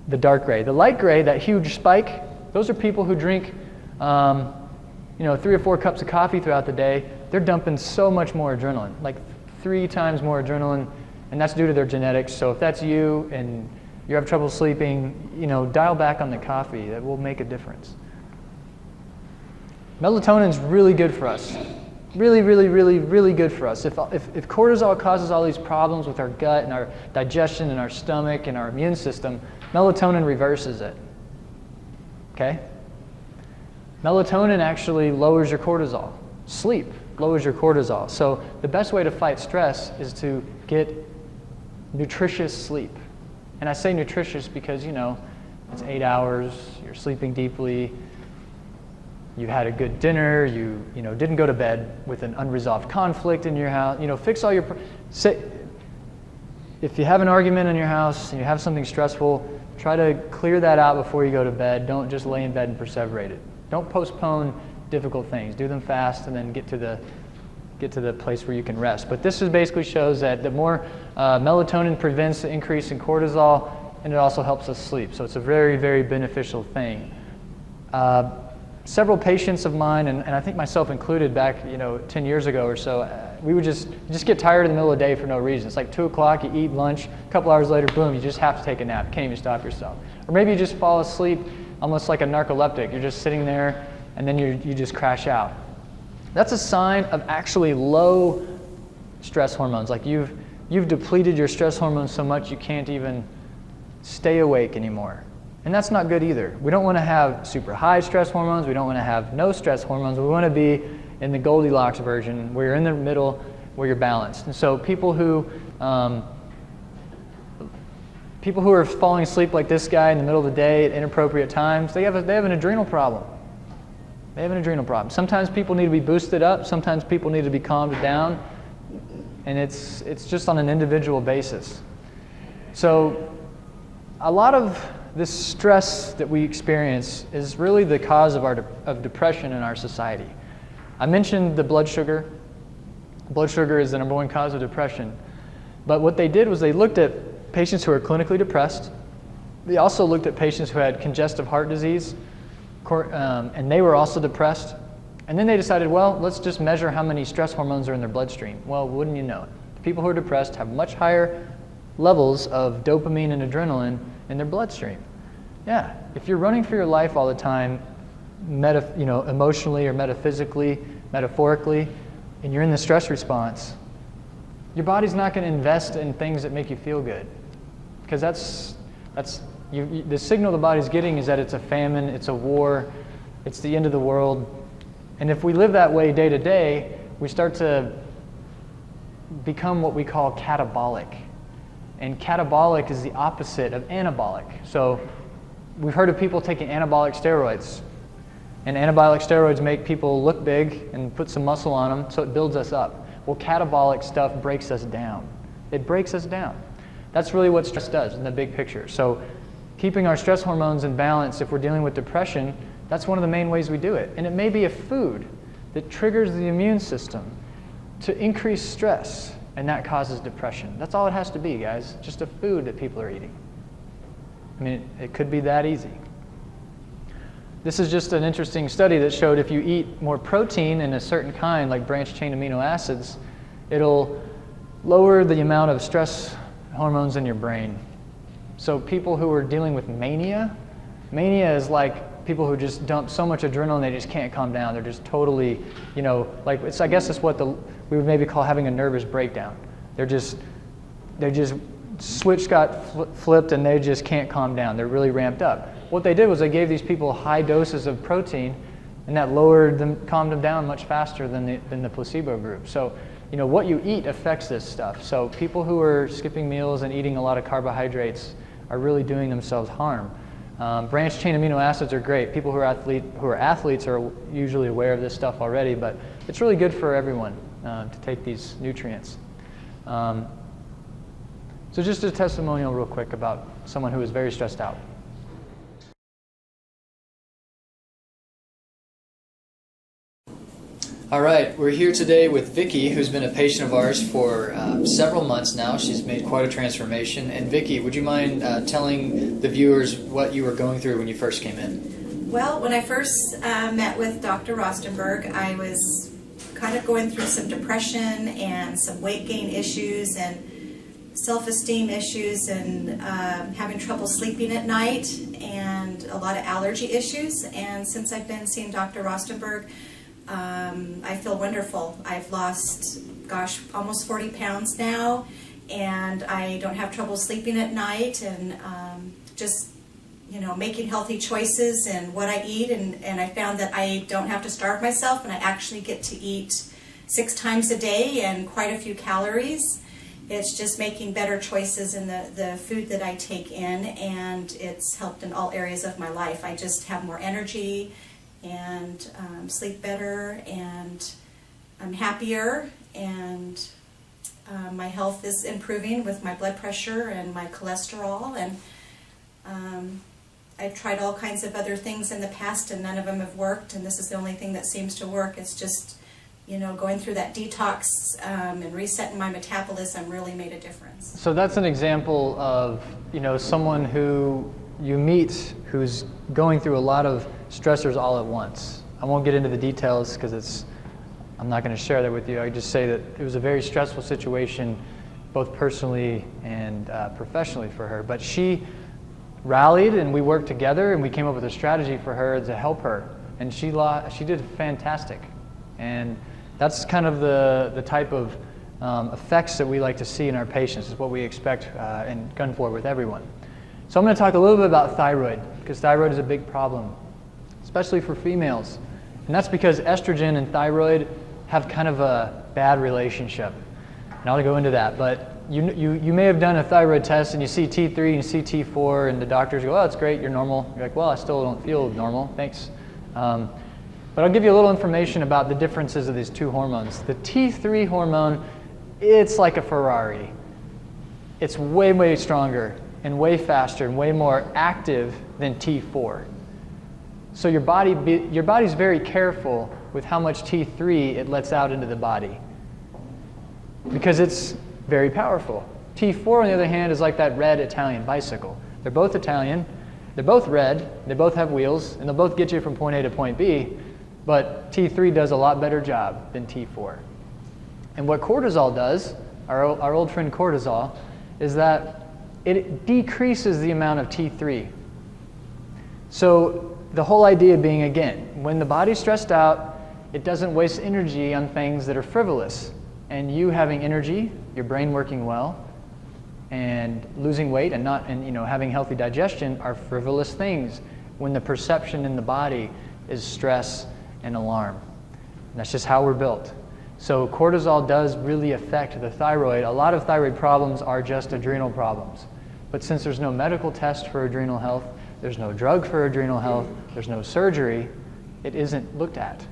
the dark gray. The light gray, that huge spike, those are people who drink 3 or 4 cups of coffee throughout the day. They're dumping so much more adrenaline, like 3 times more adrenaline, and that's due to their genetics. So if that's you and you have trouble sleeping, dial back on the coffee. That will make a difference. Melatonin's really good for us. Really, really, really, really good for us. If cortisol causes all these problems with our gut and our digestion and our stomach and our immune system, melatonin reverses it. Okay? Melatonin actually lowers your cortisol. Sleep lowers your cortisol. So the best way to fight stress is to get nutritious sleep. And I say nutritious because, it's 8 hours, you're sleeping deeply. you had a good dinner, you didn't go to bed with an unresolved conflict in your house. Fix all your, if you have an argument in your house and you have something stressful, try to clear that out before you go to bed. Don't just lay in bed and perseverate it. Don't postpone difficult things. Do them fast and then get to the place where you can rest. But this basically shows that the more melatonin prevents the increase in cortisol, and it also helps us sleep. So it's a very, very beneficial thing. Several patients of mine, and I think myself included back 10 years ago or so, we would just get tired in the middle of the day for no reason. It's like 2 o'clock, you eat lunch, a couple hours later, boom, you just have to take a nap. You can't even stop yourself. Or maybe you just fall asleep almost like a narcoleptic. You're just sitting there and then you just crash out. That's a sign of actually low stress hormones. Like you've depleted your stress hormones so much you can't even stay awake anymore. And that's not good either. We don't want to have super high stress hormones. We don't want to have no stress hormones. We want to be in the Goldilocks version, where you're in the middle, where you're balanced. And so people who are falling asleep like this guy in the middle of the day at inappropriate times, they have an adrenal problem. They have an adrenal problem. Sometimes people need to be boosted up. Sometimes people need to be calmed down. And it's just on an individual basis. So a lot of this stress that we experience is really the cause of depression in our society. I mentioned the blood sugar. Blood sugar is the #1 cause of depression. But what they did was they looked at patients who are clinically depressed. They also looked at patients who had congestive heart disease, and they were also depressed. And then they decided, well, let's just measure how many stress hormones are in their bloodstream. Well, wouldn't you know it? The people who are depressed have much higher levels of dopamine and adrenaline in their bloodstream. Yeah, if you're running for your life all the time, emotionally or metaphysically, metaphorically, and you're in the stress response, your body's not going to invest in things that make you feel good, because the signal the body's getting is that it's a famine, it's a war, it's the end of the world. And if we live that way day to day, we start to become what we call catabolic. And catabolic is the opposite of anabolic. So we've heard of people taking anabolic steroids. And anabolic steroids make people look big and put some muscle on them, so it builds us up. Well, catabolic stuff breaks us down. It breaks us down. That's really what stress does in the big picture. So keeping our stress hormones in balance, if we're dealing with depression, that's one of the main ways we do it. And it may be a food that triggers the immune system to increase stress, and that causes depression. That's all it has to be, guys. Just a food that people are eating. I mean, it could be that easy. This is just an interesting study that showed if you eat more protein in a certain kind, like branched-chain amino acids, it'll lower the amount of stress hormones in your brain. So people who are dealing with mania is like people who just dump so much adrenaline they just can't calm down. They're just totally, I guess it's what we would maybe call having a nervous breakdown. They're just switch got flipped and they just can't calm down. They're really ramped up. What they did was they gave these people high doses of protein, and that calmed them down much faster than the placebo group. So, what you eat affects this stuff. So people who are skipping meals and eating a lot of carbohydrates are really doing themselves harm. Branched chain amino acids are great. People who are athletes are usually aware of this stuff already, but it's really good for everyone to take these nutrients. So just a testimonial real quick about someone who is very stressed out. All right, we're here today with Vicki, who's been a patient of ours for several months now. She's made quite a transformation. And Vicki, would you mind telling the viewers what you were going through when you first came in? Well, when I first met with Dr. Rostenberg, I was kind of going through some depression and some weight gain issues and self-esteem issues and having trouble sleeping at night and a lot of allergy issues. And since I've been seeing Dr. Rostenberg, I feel wonderful. I've lost, almost 40 pounds now, and I don't have trouble sleeping at night, and just, making healthy choices in what I eat, and I found that I don't have to starve myself, and I actually get to eat 6 times a day and quite a few calories. It's just making better choices in the food that I take in, and it's helped in all areas of my life. I just have more energy, and sleep better, and I'm happier, and my health is improving with my blood pressure and my cholesterol, and I've tried all kinds of other things in the past and none of them have worked, and this is the only thing that seems to work. It's just, you know, going through that detox and resetting my metabolism really made a difference. So that's an example of, you know, someone who you meet who's going through a lot of stressors all at once. I won't get into the details because I'm not going to share that with you. I just say that it was a very stressful situation, both personally and professionally for her. But she rallied, and we worked together, and we came up with a strategy for her to help her. And she did fantastic. And that's kind of the type of effects that we like to see in our patients, is what we expect and gun for with everyone. So I'm going to talk a little bit about thyroid, because thyroid is a big problem, especially for females. And that's because estrogen and thyroid have kind of a bad relationship. And I'll go into that, but you may have done a thyroid test and you see T3 and you see T4 and the doctors go, oh, that's great, you're normal. You're like, well, I still don't feel normal, thanks. But I'll give you a little information about the differences of these two hormones. The T3 hormone, it's like a Ferrari. It's way, way stronger and way faster and way more active than T4. So your body's very careful with how much T3 it lets out into the body, because it's very powerful. T4, on the other hand, is like that red Italian bicycle. They're both Italian, they're both red, they both have wheels, and they'll both get you from point A to point B, but T3 does a lot better job than T4. And what cortisol does, our old friend cortisol, is that it decreases the amount of T3. So the whole idea being, again, when the body's stressed out, it doesn't waste energy on things that are frivolous. And you having energy, your brain working well, and losing weight and having healthy digestion are frivolous things when the perception in the body is stress and alarm. And that's just how we're built. So cortisol does really affect the thyroid. A lot of thyroid problems are just adrenal problems. But since there's no medical test for adrenal health, there's no drug for adrenal health, there's no surgery, it isn't looked at.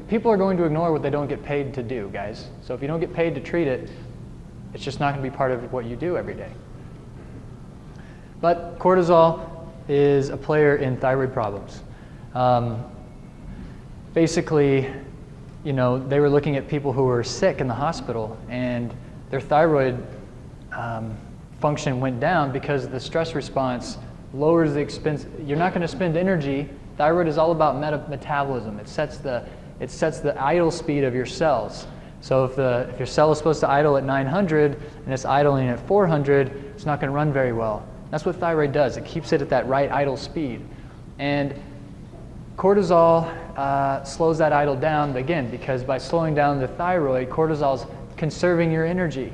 People are going to ignore what they don't get paid to do, guys. So if you don't get paid to treat it, it's just not going to be part of what you do every day. But cortisol is a player in thyroid problems. Basically, they were looking at people who were sick in the hospital, and their thyroid function went down because the stress response lowers the expense. You're not going to spend energy. Thyroid is all about metabolism. It sets the idle speed of your cells. So if your cell is supposed to idle at 900 and it's idling at 400, it's not going to run very well. That's what thyroid does. It keeps it at that right idle speed. And cortisol slows that idle down, again, because by slowing down the thyroid, cortisol is conserving your energy.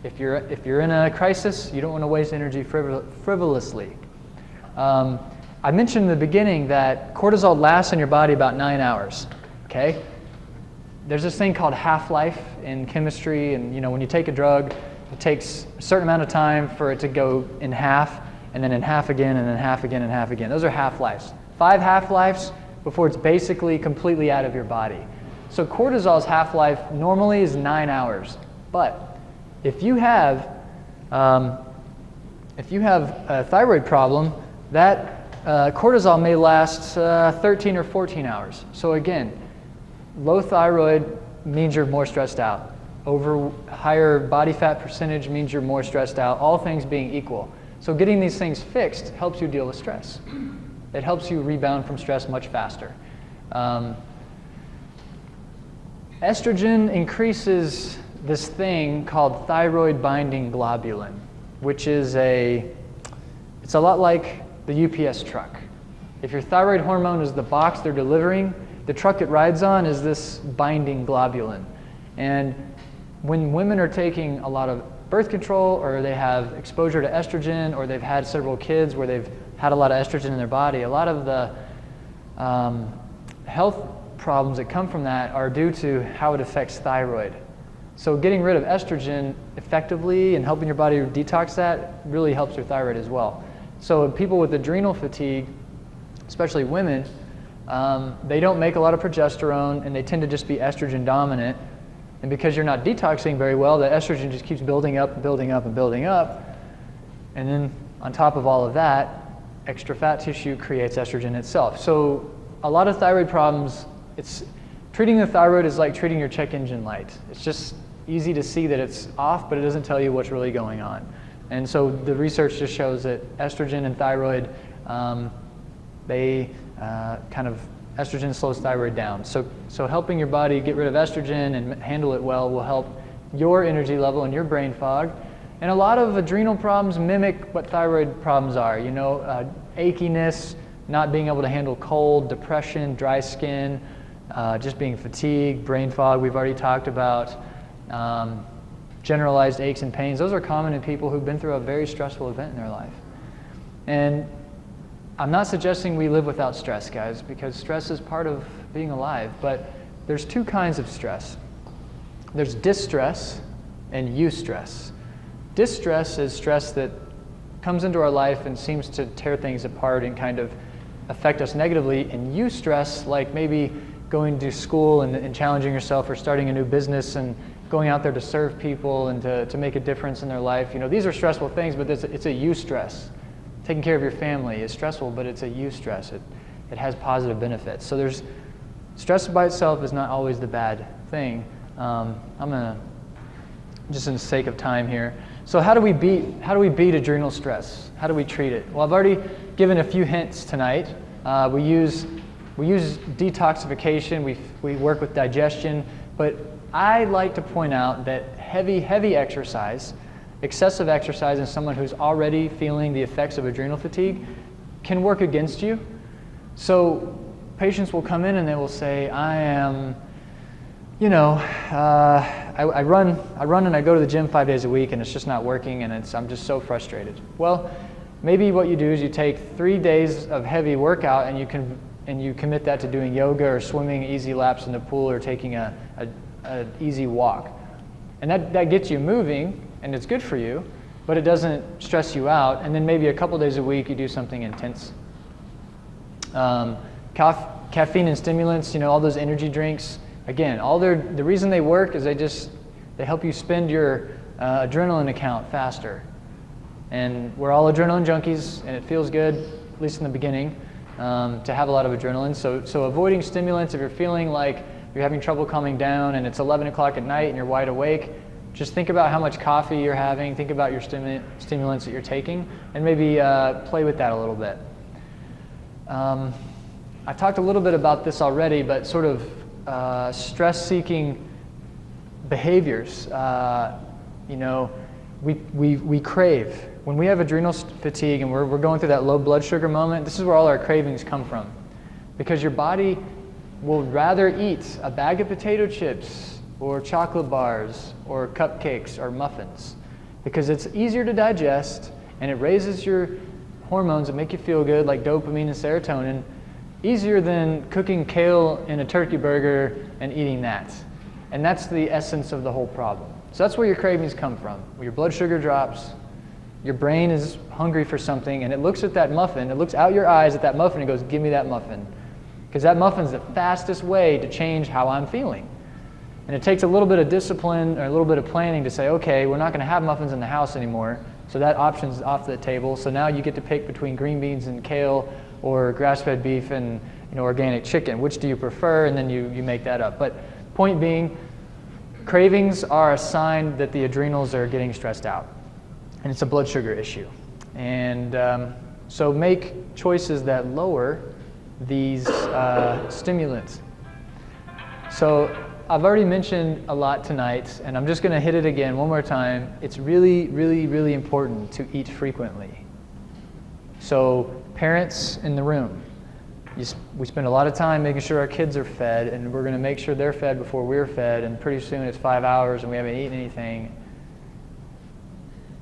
If you're in a crisis, you don't want to waste energy frivolously. I mentioned in the beginning that cortisol lasts in your body about 9 hours, okay? There's this thing called half-life in chemistry, and when you take a drug, it takes a certain amount of time for it to go in half, and then in half again, and then half again, and half again. Those are half-lives. 5 half-lives before it's basically completely out of your body. So cortisol's half-life normally is 9 hours, but if you have a thyroid problem, that cortisol may last 13 or 14 hours. So again, low thyroid means you're more stressed out. Higher body fat percentage means you're more stressed out, all things being equal. So getting these things fixed helps you deal with stress. It helps you rebound from stress much faster. Estrogen increases this thing called thyroid binding globulin, which is it's a lot like the UPS truck. If your thyroid hormone is the box they're delivering, the truck it rides on is this binding globulin. And when women are taking a lot of birth control, or they have exposure to estrogen, or they've had several kids where they've had a lot of estrogen in their body, a lot of the health problems that come from that are due to how it affects thyroid. So getting rid of estrogen effectively and helping your body detox that really helps your thyroid as well. So people with adrenal fatigue, especially women, they don't make a lot of progesterone, and they tend to just be estrogen dominant. And because you're not detoxing very well, the estrogen just keeps building up and building up and building up. And then on top of all of that, extra fat tissue creates estrogen itself. So a lot of thyroid problems, treating the thyroid is like treating your check engine light. It's just easy to see that it's off, but it doesn't tell you what's really going on. And so the research just shows that estrogen and thyroid, estrogen slows thyroid down. So helping your body get rid of estrogen and handle it well will help your energy level and your brain fog. And a lot of adrenal problems mimic what thyroid problems are. You know, achiness, not being able to handle cold, depression, dry skin, just being fatigued, brain fog we've already talked about, generalized aches and pains. Those are common in people who've been through a very stressful event in their life. And I'm not suggesting we live without stress, guys, because stress is part of being alive. But there's two kinds of stress. There's distress and eustress. Distress is stress that comes into our life and seems to tear things apart and kind of affect us negatively. And eustress, like maybe going to school and challenging yourself or starting a new business and going out there to serve people and to make a difference in their life. You know, these are stressful things, but it's a eustress. Taking care of your family is stressful, but it's a eustress. It has positive benefits. So there's stress by itself is not always the bad thing. I'm gonna, just in the sake of time here. So how do we beat adrenal stress? How do we treat it? Well, I've already given a few hints tonight. We use detoxification. We work with digestion, but I like to point out that heavy exercise, excessive exercise in someone who's already feeling the effects of adrenal fatigue can work against you. So patients will come in and they will say, I am, you know, I run and I go to the gym 5 days a week and it's just not working and I'm just so frustrated. Well, maybe what you do is you take 3 days of heavy workout and you commit that to doing yoga or swimming easy laps in the pool or taking an easy walk. And that gets you moving and it's good for you, but it doesn't stress you out. And then maybe a couple days a week you do something intense. Caffeine and stimulants, you know, all those energy drinks, again, the reason they work is they help you spend your adrenaline account faster. And we're all adrenaline junkies and it feels good, at least in the beginning, to have a lot of adrenaline. So avoiding stimulants if you're feeling like you're having trouble calming down and it's 11 o'clock at night and you're wide awake, just think about how much coffee you're having, think about your stimulants that you're taking, and maybe play with that a little bit. I've talked a little bit about this already, but sort of stress-seeking behaviors. You know, we crave. When we have adrenal fatigue and we're going through that low blood sugar moment, this is where all our cravings come from. Because your body will rather eat a bag of potato chips or chocolate bars or cupcakes or muffins because it's easier to digest and it raises your hormones that make you feel good like dopamine and serotonin easier than cooking kale in a turkey burger and eating that. And that's the essence of the whole problem. So that's where your cravings come from. When your blood sugar drops, your brain is hungry for something and it looks at that muffin, it looks out your eyes at that muffin and goes, give me that muffin. Because that muffin's the fastest way to change how I'm feeling. And it takes a little bit of discipline or a little bit of planning to say, okay, we're not going to have muffins in the house anymore, so that option's off the table. So now you get to pick between green beans and kale or grass-fed beef and organic chicken. Which do you prefer? And then you make that up. But point being, cravings are a sign that the adrenals are getting stressed out. And it's a blood sugar issue. And so make choices that lower these stimulants. So I've already mentioned a lot tonight, and I'm just going to hit it again one more time. It's really, really, really important to eat frequently. So parents in the room, we spend a lot of time making sure our kids are fed, and we're going to make sure they're fed before we're fed, and pretty soon it's 5 hours and we haven't eaten anything.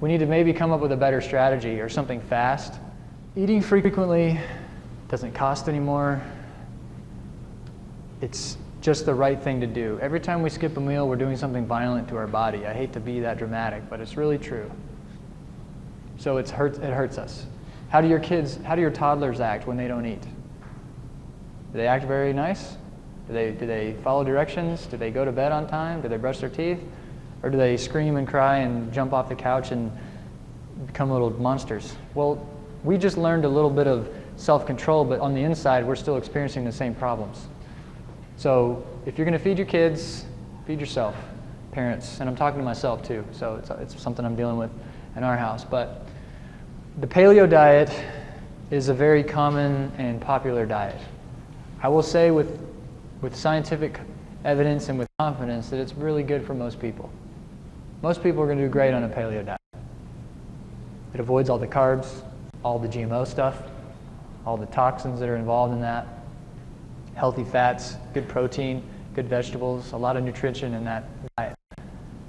We need to maybe come up with a better strategy or something fast. Eating frequently doesn't cost anymore. It's just the right thing to do. Every time we skip a meal, we're doing something violent to our body. I hate to be that dramatic, but it's really true. So it hurts us. How do your toddlers act when they don't eat? Do they act very nice? Do they follow directions? Do they go to bed on time? Do they brush their teeth? Or do they scream and cry and jump off the couch and become little monsters? Well, we just learned a little bit of self-control, but on the inside, we're still experiencing the same problems. So if you're going to feed your kids, feed yourself, parents. And I'm talking to myself too, so it's something I'm dealing with in our house. But the paleo diet is a very common and popular diet. I will say with scientific evidence and with confidence that it's really good for most people. Most people are going to do great on a paleo diet. It avoids all the carbs, all the GMO stuff, all the toxins that are involved in that, healthy fats, good protein, good vegetables, a lot of nutrition in that diet.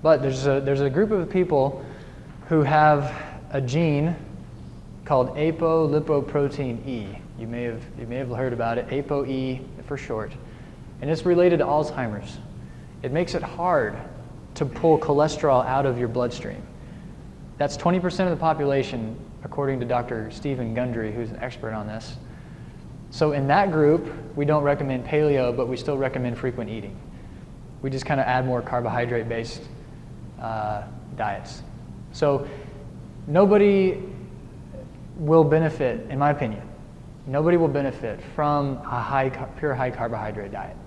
But there's a group of people who have a gene called apolipoprotein E. You may have heard about it, ApoE for short. And it's related to Alzheimer's. It makes it hard to pull cholesterol out of your bloodstream. That's 20% of the population, according to Dr. Stephen Gundry, who's an expert on this. So in that group, we don't recommend paleo, but we still recommend frequent eating. We just kind of add more carbohydrate-based diets. So nobody will benefit, in my opinion, nobody will benefit from a pure high carbohydrate diet.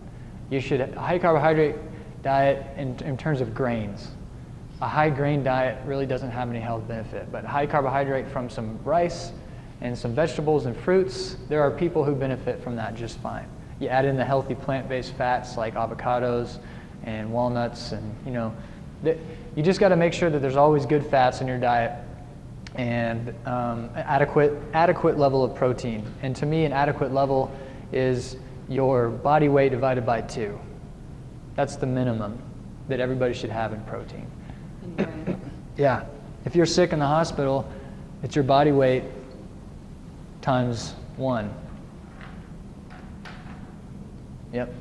You should, a high carbohydrate diet in terms of grains. A high grain diet really doesn't have any health benefit, but high carbohydrate from some rice and some vegetables and fruits, there are people who benefit from that just fine. You add in the healthy plant-based fats like avocados and walnuts, and you just got to make sure that there's always good fats in your diet and adequate level of protein. And to me, an adequate level is your body weight divided by 2. That's the minimum that everybody should have in protein. Yeah. If you're sick in the hospital, it's your body weight times 1. Yep.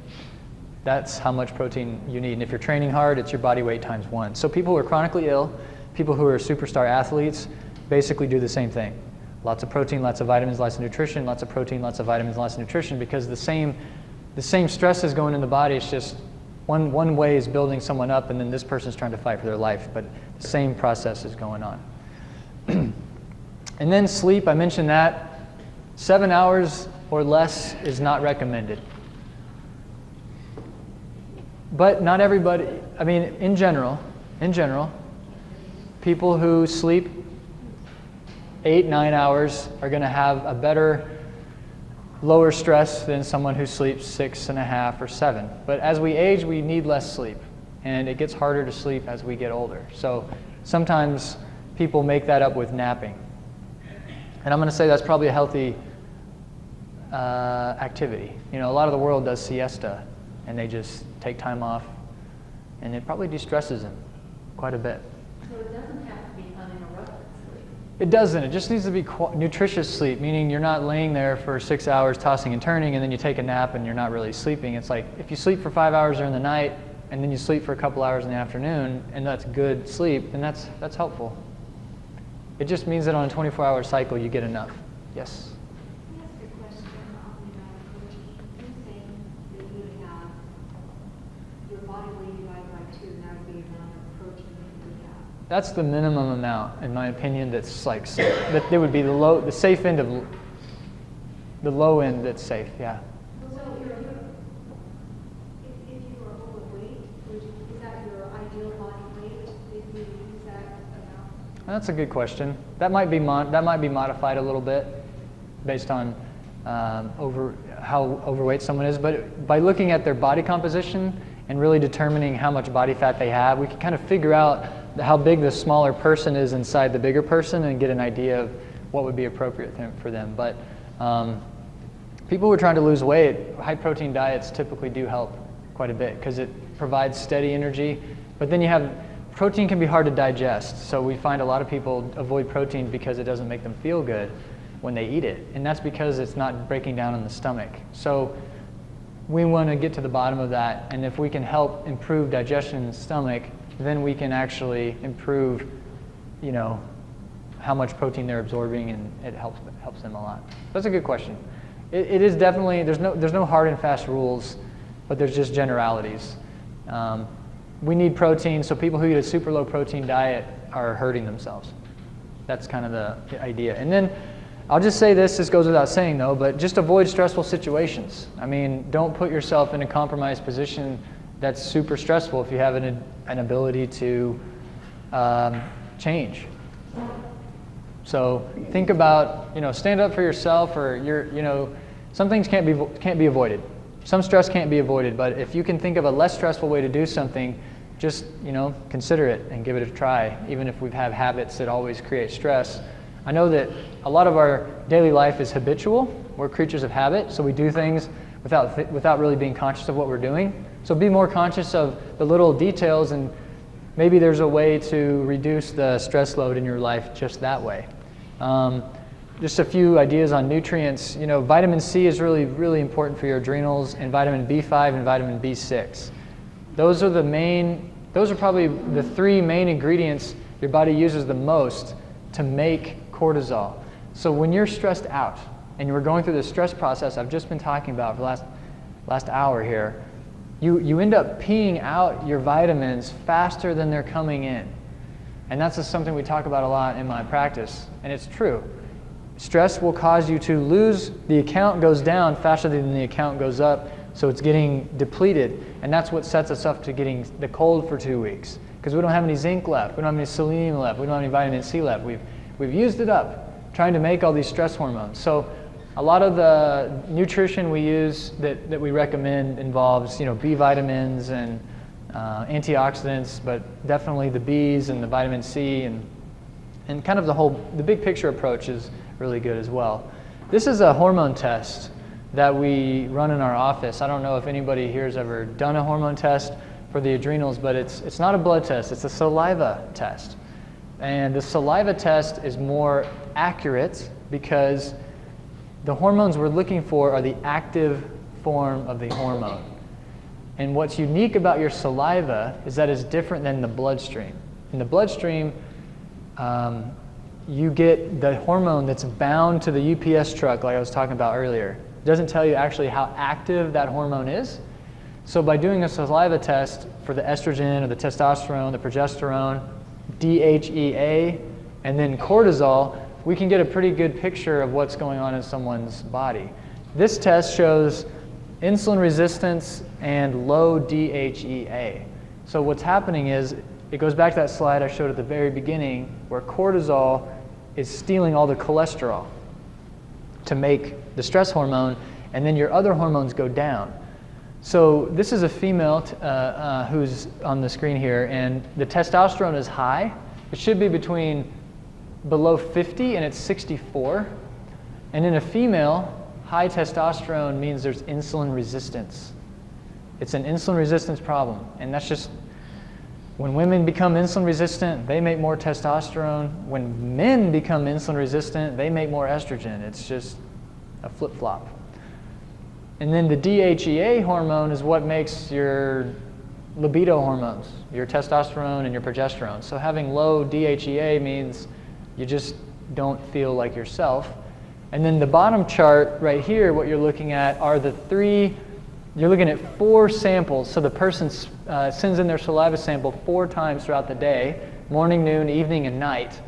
That's how much protein you need. And if you're training hard, it's your body weight times 1. So people who are chronically ill, people who are superstar athletes, basically do the same thing. Lots of protein, lots of vitamins, lots of nutrition, lots of protein, lots of vitamins, lots of nutrition, because the same stress is going in the body. It's just one way is building someone up, and then this person's trying to fight for their life, but the same process is going on. And then sleep, I mentioned that. 7 hours or less is not recommended. But not everybody, I mean, in general, people who sleep 8-9 hours are going to have a better, lower stress than someone who sleeps 6.5 or 7. But as we age, we need less sleep, and it gets harder to sleep as we get older. So sometimes people make that up with napping. And I'm going to say that's probably a healthy activity. A lot of the world does siesta, and they just take time off, and it probably de-stresses them quite a bit. So it doesn't have to be uninterrupted sleep? It doesn't. It just needs to be nutritious sleep, meaning you're not laying there for 6 hours tossing and turning, and then you take a nap and you're not really sleeping. It's like if you sleep for 5 hours during the night, and then you sleep for a couple hours in the afternoon, and that's good sleep, then that's helpful. It just means that on a 24-hour cycle, you get enough. Yes? Can I ask a question on the amount of protein? You're saying that you would have your body weight divided by 2, and that would be the amount of protein that you would have. That's the minimum amount, in my opinion, that's like safe. That it would be the safe end of the low end that's safe. Yeah. So if you were overweight, is that your ideal body weight if you use that amount? That's a good question. That might be modified a little bit based on how overweight someone is. But by looking at their body composition and really determining how much body fat they have, we can kind of figure out how big the smaller person is inside the bigger person and get an idea of what would be appropriate for them. But people who are trying to lose weight, high protein diets typically do help quite a bit because it provides steady energy. But then protein can be hard to digest. So we find a lot of people avoid protein because it doesn't make them feel good when they eat it. And that's because it's not breaking down in the stomach. So we want to get to the bottom of that. And if we can help improve digestion in the stomach, then we can actually improve, how much protein they're absorbing, and it helps them a lot. That's a good question. it is definitely, there's no hard and fast rules, but there's just generalities. We need protein, so people who eat a super low protein diet are hurting themselves. That's kind of the idea. And then I'll just say this goes without saying though, but just avoid stressful situations. I mean, don't put yourself in a compromised position that's super stressful if you have an ability to change. So think about, stand up for yourself, or some things can't be avoided. Some stress can't be avoided, but if you can think of a less stressful way to do something, just consider it and give it a try, even if we have habits that always create stress. I know that a lot of our daily life is habitual. We're creatures of habit, so we do things without really being conscious of what we're doing. So be more conscious of the little details, and maybe there's a way to reduce the stress load in your life just that way. Just a few ideas on nutrients. Vitamin C is really, really important for your adrenals, and vitamin B5 and vitamin B6. Those are probably the three main ingredients your body uses the most to make cortisol. So when you're stressed out and you're going through the stress process I've just been talking about for the last hour here, you end up peeing out your vitamins faster than they're coming in. And that's just something we talk about a lot in my practice, and it's true. Stress will cause you to lose, the account goes down faster than the account goes up, so it's getting depleted, and that's what sets us up to getting the cold for 2 weeks, because we don't have any zinc left, we don't have any selenium left, we don't have any vitamin C left. We've used it up trying to make all these stress hormones. So a lot of the nutrition we use that we recommend involves B vitamins and antioxidants, but definitely the B's and the vitamin C, and kind of the big picture approach is really good as well. This is a hormone test that we run in our office. I don't know if anybody here has ever done a hormone test for the adrenals, but it's not a blood test, it's a saliva test. And the saliva test is more accurate because the hormones we're looking for are the active form of the hormone. And what's unique about your saliva is that it's different than the bloodstream. In the bloodstream, you get the hormone that's bound to the UPS truck, like I was talking about earlier. It doesn't tell you actually how active that hormone is. So by doing a saliva test for the estrogen or the testosterone, the progesterone, DHEA, and then cortisol, we can get a pretty good picture of what's going on in someone's body. This test shows insulin resistance and low DHEA. So what's happening is, it goes back to that slide I showed at the very beginning, where cortisol is stealing all the cholesterol to make the stress hormone, and then your other hormones go down. So this is a female who's on the screen here, and the testosterone is high. It should be below 50, and it's 64. And in a female, high testosterone means there's insulin resistance. It's an insulin resistance problem, and that's just, when women become insulin resistant, they make more testosterone. When men become insulin resistant, they make more estrogen. It's just a flip-flop. And then the DHEA hormone is what makes your libido hormones, your testosterone and your progesterone. So having low DHEA means you just don't feel like yourself. And then the bottom chart right here, what you're looking at are you're looking at 4 samples. So the person sends in their saliva sample 4 times throughout the day, morning, noon, evening, and night.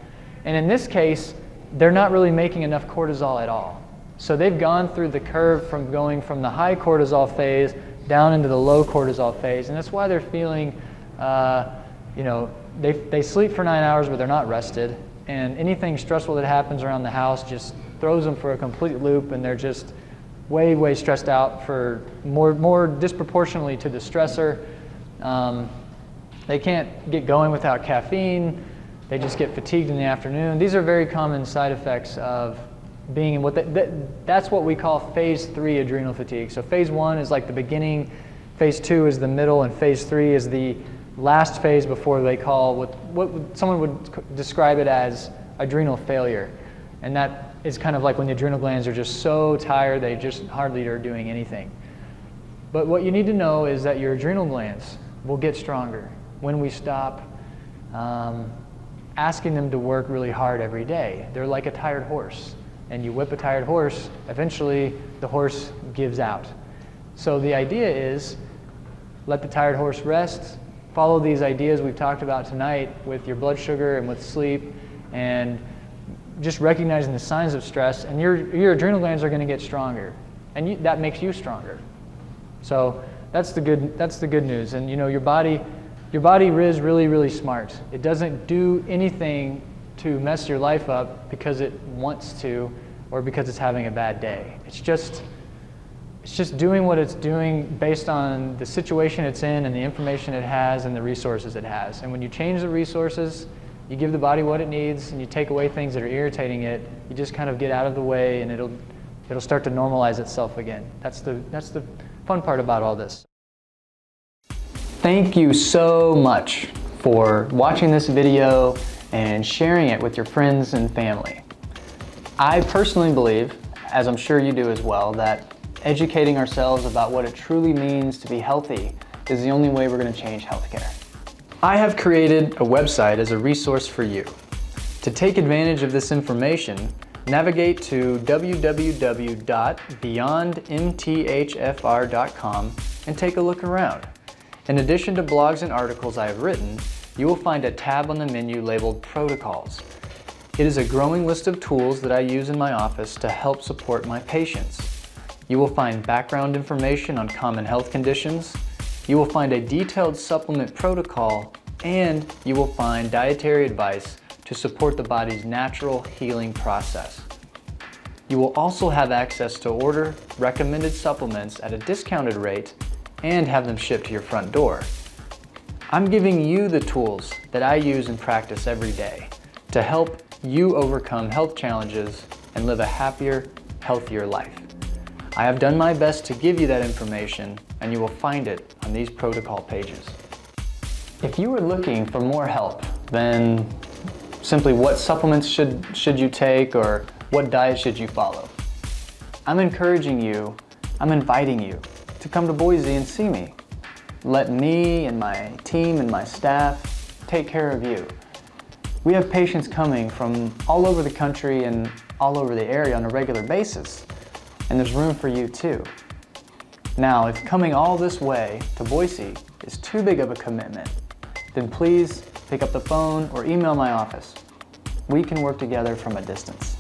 And in this case, they're not really making enough cortisol at all. So they've gone through the curve from going from the high cortisol phase down into the low cortisol phase. And that's why they're feeling, they sleep for 9 hours, but they're not rested. And anything stressful that happens around the house just throws them for a complete loop, and they're just way, way stressed out for more disproportionately to the stressor. They can't get going without caffeine. They just get fatigued in the afternoon. These are very common side effects of being in that's what we call phase 3 adrenal fatigue. So phase 1 is like the beginning, phase 2 is the middle, and phase 3 is the last phase before they call what someone would describe it as adrenal failure. And that is kind of like when the adrenal glands are just so tired they just hardly are doing anything. But what you need to know is that your adrenal glands will get stronger when we stop asking them to work really hard every day. They're like a tired horse. and you whip a tired horse, eventually the horse gives out. So the idea is, let the tired horse rest, follow these ideas we've talked about tonight with your blood sugar and with sleep, and just recognizing the signs of stress, and your adrenal glands are going to get stronger, and that makes you stronger. So that's the good news. And you know, your body is really, really smart. It doesn't do anything to mess your life up because it wants to or because it's having a bad day. It's just doing what it's doing based on the situation it's in and the information it has and the resources it has. And when you change the resources, you give the body what it needs, and you take away things that are irritating it, you just kind of get out of the way, and it'll start to normalize itself again. That's the fun part about all this. Thank you so much for watching this video and sharing it with your friends and family. I personally believe, as I'm sure you do as well, that educating ourselves about what it truly means to be healthy is the only way we're going to change healthcare. I have created a website as a resource for you. To take advantage of this information, navigate to www.beyondmthfr.com and take a look around. In addition to blogs and articles I have written, you will find a tab on the menu labeled Protocols. It is a growing list of tools that I use in my office to help support my patients. You will find background information on common health conditions, you will find a detailed supplement protocol, and you will find dietary advice to support the body's natural healing process. You will also have access to order recommended supplements at a discounted rate and have them shipped to your front door. I'm giving you the tools that I use in practice every day to help you overcome health challenges and live a happier, healthier life. I have done my best to give you that information, and you will find it on these protocol pages. If you are looking for more help than simply what supplements should you take or what diet should you follow, I'm inviting you to come to Boise and see me. Let me and my team and my staff take care of you. We have patients coming from all over the country and all over the area on a regular basis, and there's room for you too. Now, if coming all this way to Boise is too big of a commitment, then please pick up the phone or email my office. We can work together from a distance.